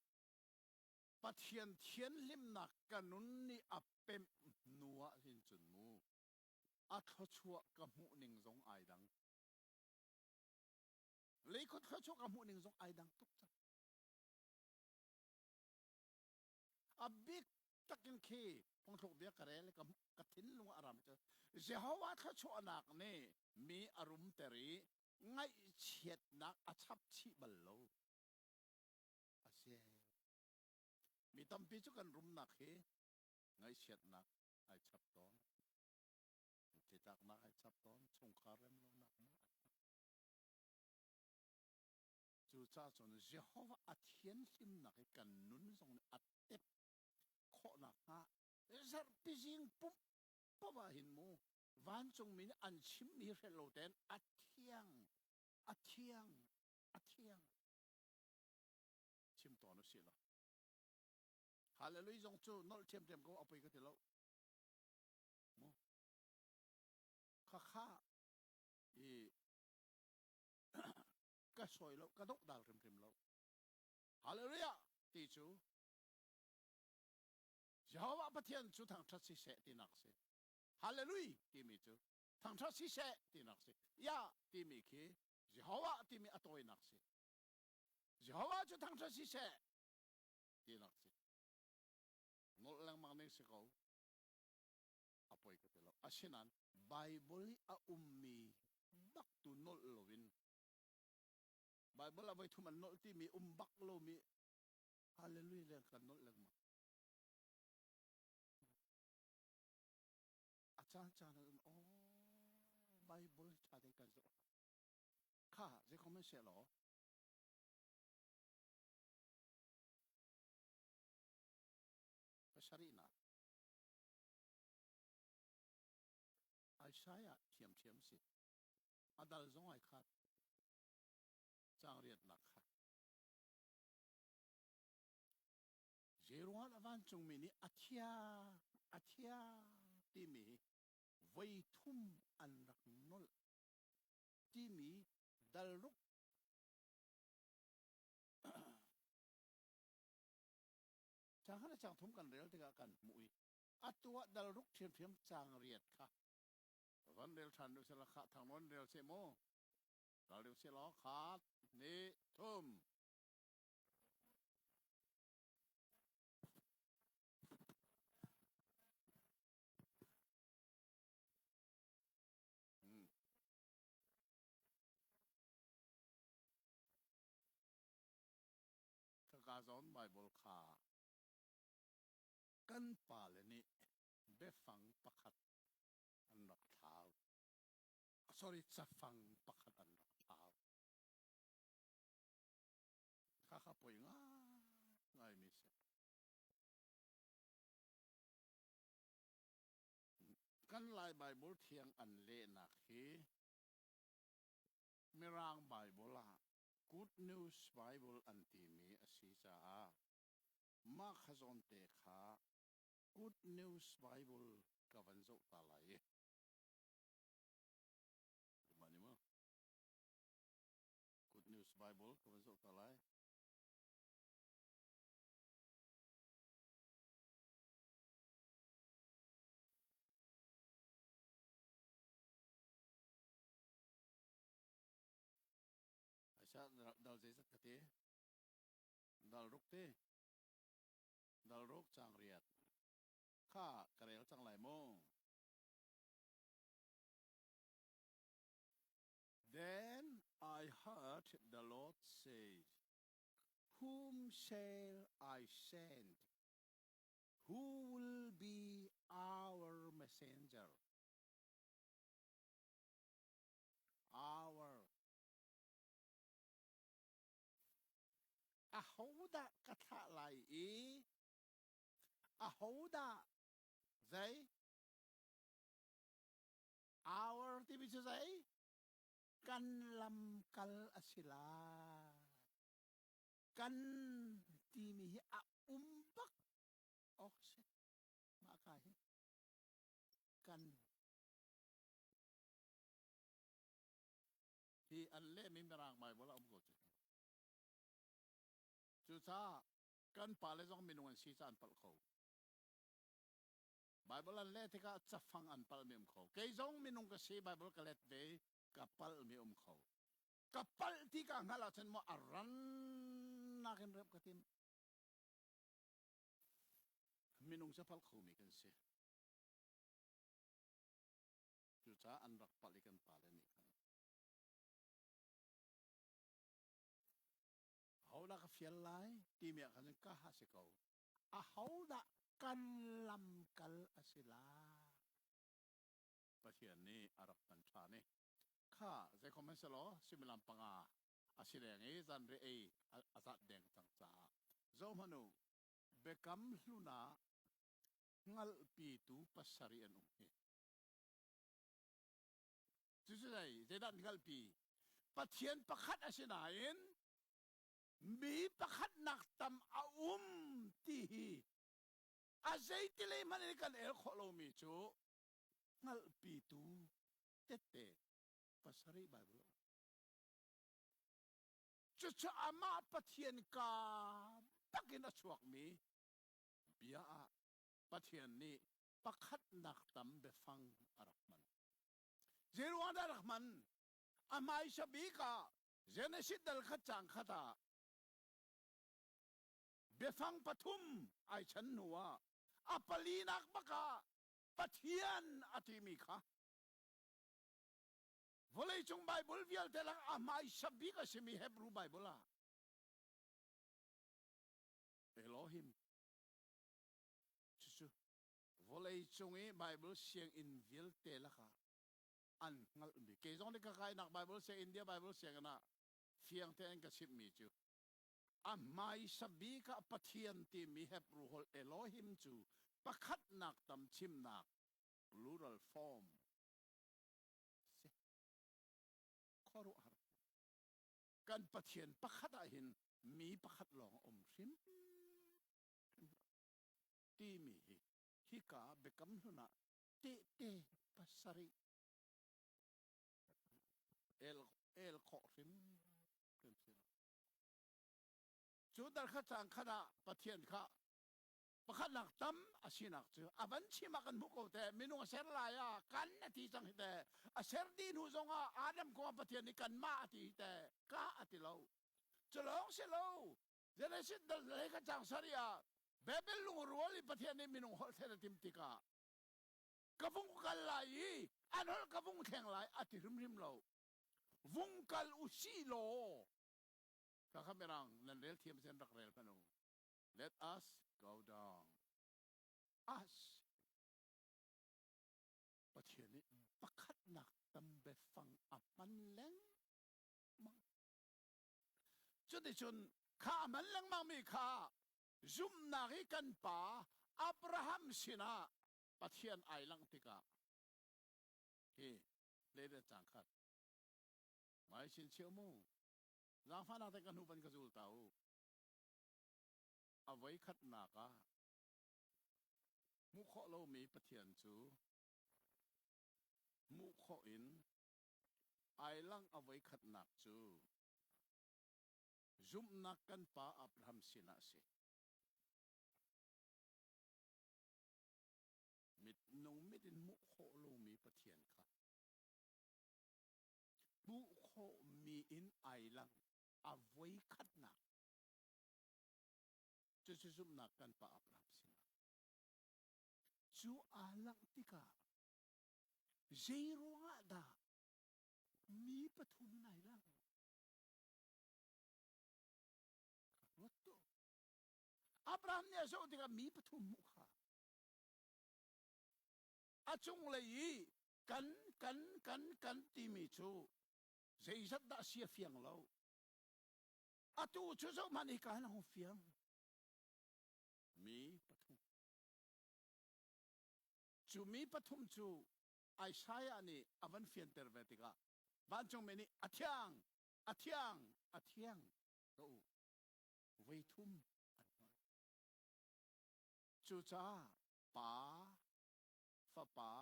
ปะเทียนเทียนลิมนักกันนุ่นนี่อาเป็นนัวหินจุนมูอาทชัวกำหูหนึ่งสองไอดังเลยคนทชัวกำหูหนึ่งสองไอดังทุกจังอาบิ๊กตักินคีพงถูกเบียกระเรเลยกับทิ้นลงอารามเจอเจ้าว่าทชัวนักนี่มีอารมณ์เตรีไงเฉียดนักอาชับชีบลโลอาเซมีตั้มพิจุกันรุมนักเฮไงเฉียดนักไอชับตอนที่จากนักไอชับตอนสงครามลงนักมาจู่จ้าจนเจ้าว่าอาเทียนซิมนักกันนุนทรงอัดเต็บโคนักฮะเserปิจิงปุ๊บปะว่าหินมูวันจงมีอันชิมมีเรโลเดนอาเทียงอาเทียงอาเทียงชิมต่อนุสิละฮาเลลูยาจงจูนอลเทียมเทียมก็เอาไปก็เถอะแล้วมูข้าอีก็สวยแล้วก็ดกดาวเต็มแล้วฮาเลลูยาที่จูเจ้าว่าประเทศจูทางทัศน์เสตินักเสฮาเลลูยาที่มีจูทางทัศน์เสตินักเสยาที่มีคีเจ้าว่าที่มีอัตอยนักเสเจ้าว่าจูทางทัศน์เสตินักเสนอลังมังเนสเขาอภัยก็เถอะแล้วอาเช่นนั้นไบเบิลอามีบักตุนอลโลวินไบเบิลเอาไว้ทุมันนอลที่มีบักโลมีฮาเลลูยาเรื่องกันนอลเรื่องมาอาจารย์นั้นโอ้ไบเบิลชาติกันจะข้าจะเขาไม่เสียหรอภาษารีนะไอ้ชายอะเทียมสิอาดัลจงไอ้ขาดจางเรียนหนักค่ะเจรวนอวันจงมีนี่อาเทียที่มีไว้ทุ่มอันรักนอลที่มีดัลลุกจางให้จางทุ่มกันเรียลที่กันมุยอัตัวดัลลุกเทียมจางเรียนค่ะวันเดียวฉันดูเสละขาทางนั้นเดียวเสโมเราเดียวเสล้อขาดนี่ทุ่มถ้าการสอนไบเบิลขากันป่าเลยนี่เบฟังประคัด sorry จะฟังประคัดอันรักพาวข้าข้าป่วยง่ายมิเสกันลายไบเบิลเทียงอันเละนักฮีไม่ร่างไบเบิลละ Good News Bible อันที่มีอาศิจามาขจรเตะขา Good News Bible กับวันศุกร์ตาไหลดูมันนี่มั้ง Good News Bible กับวันศุกร์ตาไหลอาชาดาวเจสักกะเตดาวรุกเตดาวรุกจางเรียดข้ากระเรลจังไหลโมง Then I heard the Lord say Whom shall I send Who will be our messenger our ahoda kata lai ahoda zay our tibi zay kan lam kal asila kan timi a umbak okse makahi kan hi alle mi merang mai bola umgo chu cha kan pale jong minung an si chan pal kho Bible an le tika chafang an pal mi kho ke jong minung ka si Bible ka let ve ka pal mi kho ka pal ti ka ngala chen mo aran na ken rep katim minung sa pal kho mi kan si chu cha an rak pal ikan pale ni kan hauda ka fiel lai ti mi kan ka ha se ko a hauda kan lam kal asila pathian ni arap tan tha ni kha ze comment se lo similam panga asile ngi zan re e azat deng chang cha zo manu bekam hluna ngal pi tu pasari an hi chu dai ze dan ngal pi pathian pakhat asina in mi pakhat nak tam ti hi azay tilay manikan el kholo mi chu ngal pi tu tete pasari Bible chu ama pathian ka takin achuak mi bia pathian ni pakhat nak tam befang arakman zerwanda rahman amai sabika Genesis dal khachang khata befang pathum ai chan nuwa apalinak baka pathian atimi kha volei chung Bible vial telang amai sabika simi Hebrew Bible la Elohim chu volei chungi Bible siang in vial telaka an ngal mi ke jong de ka kai nak Bible se India Bible siang na fiang ten ka sip mi chu amai sabika pathian ti mi Hebrew hol Elohim chu pakhat nak tam chim nak plural form se khoru har kan pathian pakhat a hin mi pakhat long sim ti mi hi ka bekam huna te pasari el kho sim chu dar kha chang khana pathian kha pakhat nak tam asinak chu aban chima kan muko te minung ser la ya kan ati chang te a ser din hu zonga adam ko pathian ni kan ma ati te ka ati lo cholong se lo Genesis dal le ka chang saria bebel lungur wali pathian ni minung hol te tim tika kavung kalai anol kavung theng lai ati rim lo vung kal usilo kakamerang nan rel thiam sen rak rel panu let us go down us pathian ni pakhat nak tam be fang จุดที่ชนข้ามันลังมังมีข้าซุมนาริกันป่าอับราฮัมสินะปะเทียนไอลังติกาเฮ้เลเดจังคัดไม่ชินเชียวมูร่างฟ้านาแต่กันหูปันกระจุลเตาเอาไว้ขัดหนักะมุขเรามีปะเทียนจูมุขอินไอลังเอาไว้ขัดหนักจูซุมนักกันป่าอับราฮัมสินะสิมิดนงมิดินมุขเรามีปะเทียนค่ะมุขมีอินไอลังเอาไว้ขัดหนักจะซุมนักกันป่าอับราฮัมสินะจูอาลังติกาเจโรฮะดามีปฐุมไหนล่ะวัตถุอับราฮัมเนี่ยโซติกามีปฐุมมุขาอาจงเลยกันตีมีชูเสียดาเสียเฟียงเราอาตูชูโซมันอีกาหงเฟียงมีปฐุมจูมีปฐุมจูไอชายอันนี้อวันเฟียนเตอร์เวติกาบ้านจงเมนี่อาเทียงก็ไว้ทุ่มจูจ้าป่าฟ้าป่า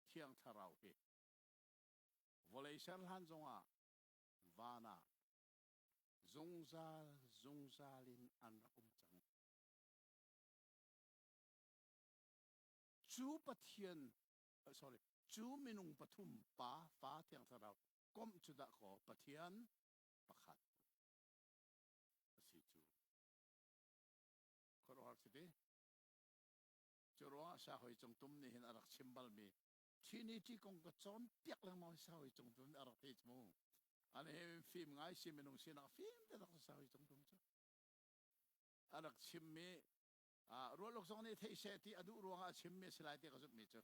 เทียงทาราวเฮวลัยเชลฮันจงวานาจงซาลินอันรักจังจูปะเทียนsorry จูมินุงปฐุมป่าฟ้าเทียงทาราวก้มจุดะขอปะเทียนประคัดสิจูขอรับสิเดจรัวชาหอยจงตุ้มนี่เห็นอารักชิมบัลมีที่นี่ที่กงกระจอนเปียกลังมาชาหอยจงตุ้มอารักเทจมูอันนี้ฟิล์มง่ายชิมมินุงชินักฟิล์มแต่รักชาหอยจงตุ้มจ้ะอารักชิมมีรัวลูกสองนี่เทเสที่อดุรัวงาชิมมีสลายที่กระสุนมีจ้ะ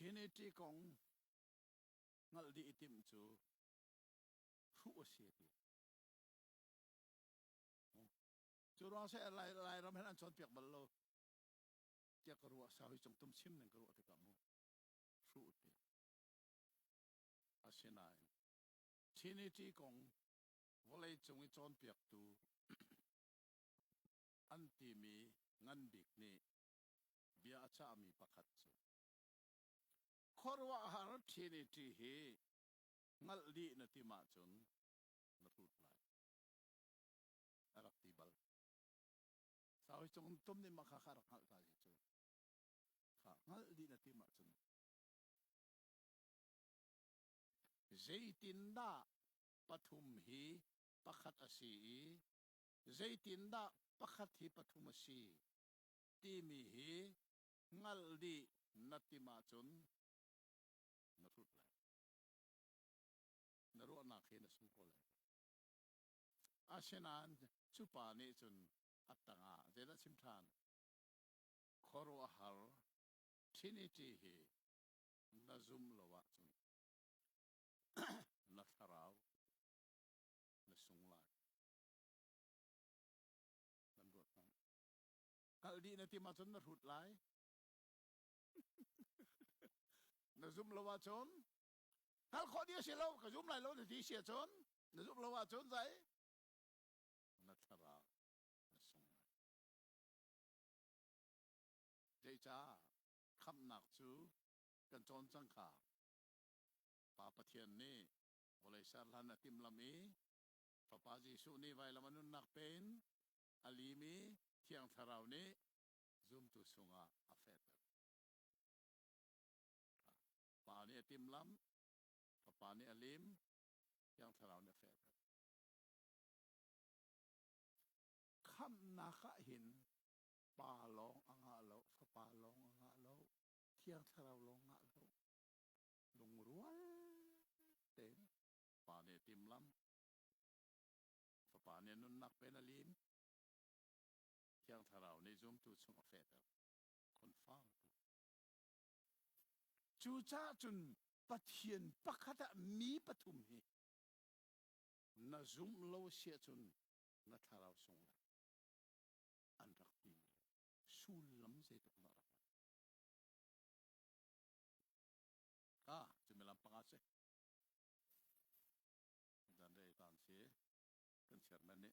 ที่นี่ที่กงงัลดีอิติมจูรู้ว่าเสียดีจูรัวเสียลายรำให้อันชนเปียกบัลโลเจ้ากรัวชาหอยจงตุ้มชิมหนึ่งกรัวที่กำมูรู้ดีอาเชนายที่นี่ที่กงวลัยจงจอนเปียกตูอันที่มีงันบิกนี่เบียชามีประคัตจูขอว่าหาร์ที่นี่ที่เฮงัลลีนที่มาจนนรูดไลรักที่บัลสาวจงตุ้มนี่มาข้าขรักหักตาจูข้างัลลีนที่มาจนเจตินดาปฐุมฮีประคัตอาศีเจตินดาประคัตฮีปฐุมอาศีที่มีฮีงัลลีนที่มาจนนรูดไลนรูนักเห็นสมโภเลยอาเชนันชุปานี่จนอัตตงาเจริญสิมทานขอรัวหาร์ที่นี่ที่เฮนาซุมลวะจนนักทาราวนักสุงไลนันรวดนั้นกัลดีนที่มาจนนรูดไลนาซุมลวะจนฮัลขอเดียเสียแล้วกระซุมไลแล้วที่เสียจนนาซุมลวะจนใจนักทาราวนักสุงไลเจจ้าคำหนักจูกันจนจังขาป่าปะเทียนนี่วลัยชาลันติมลามีฟ้าป่าจีสุนี่ไว้ละมนุนนักเป็นอาลีมีเที่ยงทาราวนี่ซุมตุสุงาอาเฟตป่านี่ติมลำป่านี่อาลีมเที่ยงทาราวนี่เฟตคำนักหินป่าลองอ่างาโลฟ้าป่าลองอ่างาโลเที่ยงทาราวลองอ่างาโลลงรัวเต็มป่าเนี่ยติมลำป่าเนี่ยนุนนักเป็นอาลีมเที่ยงทาราวในซุมตุสุงอาเฟตคนฟ้าจูจ้าจุนป pathian pakhata mi pathum hi na zum lo sia chun na tharau song an rak pi sul lam se tok na rak ka chumelam panga se dan dei tan se kan cher na ne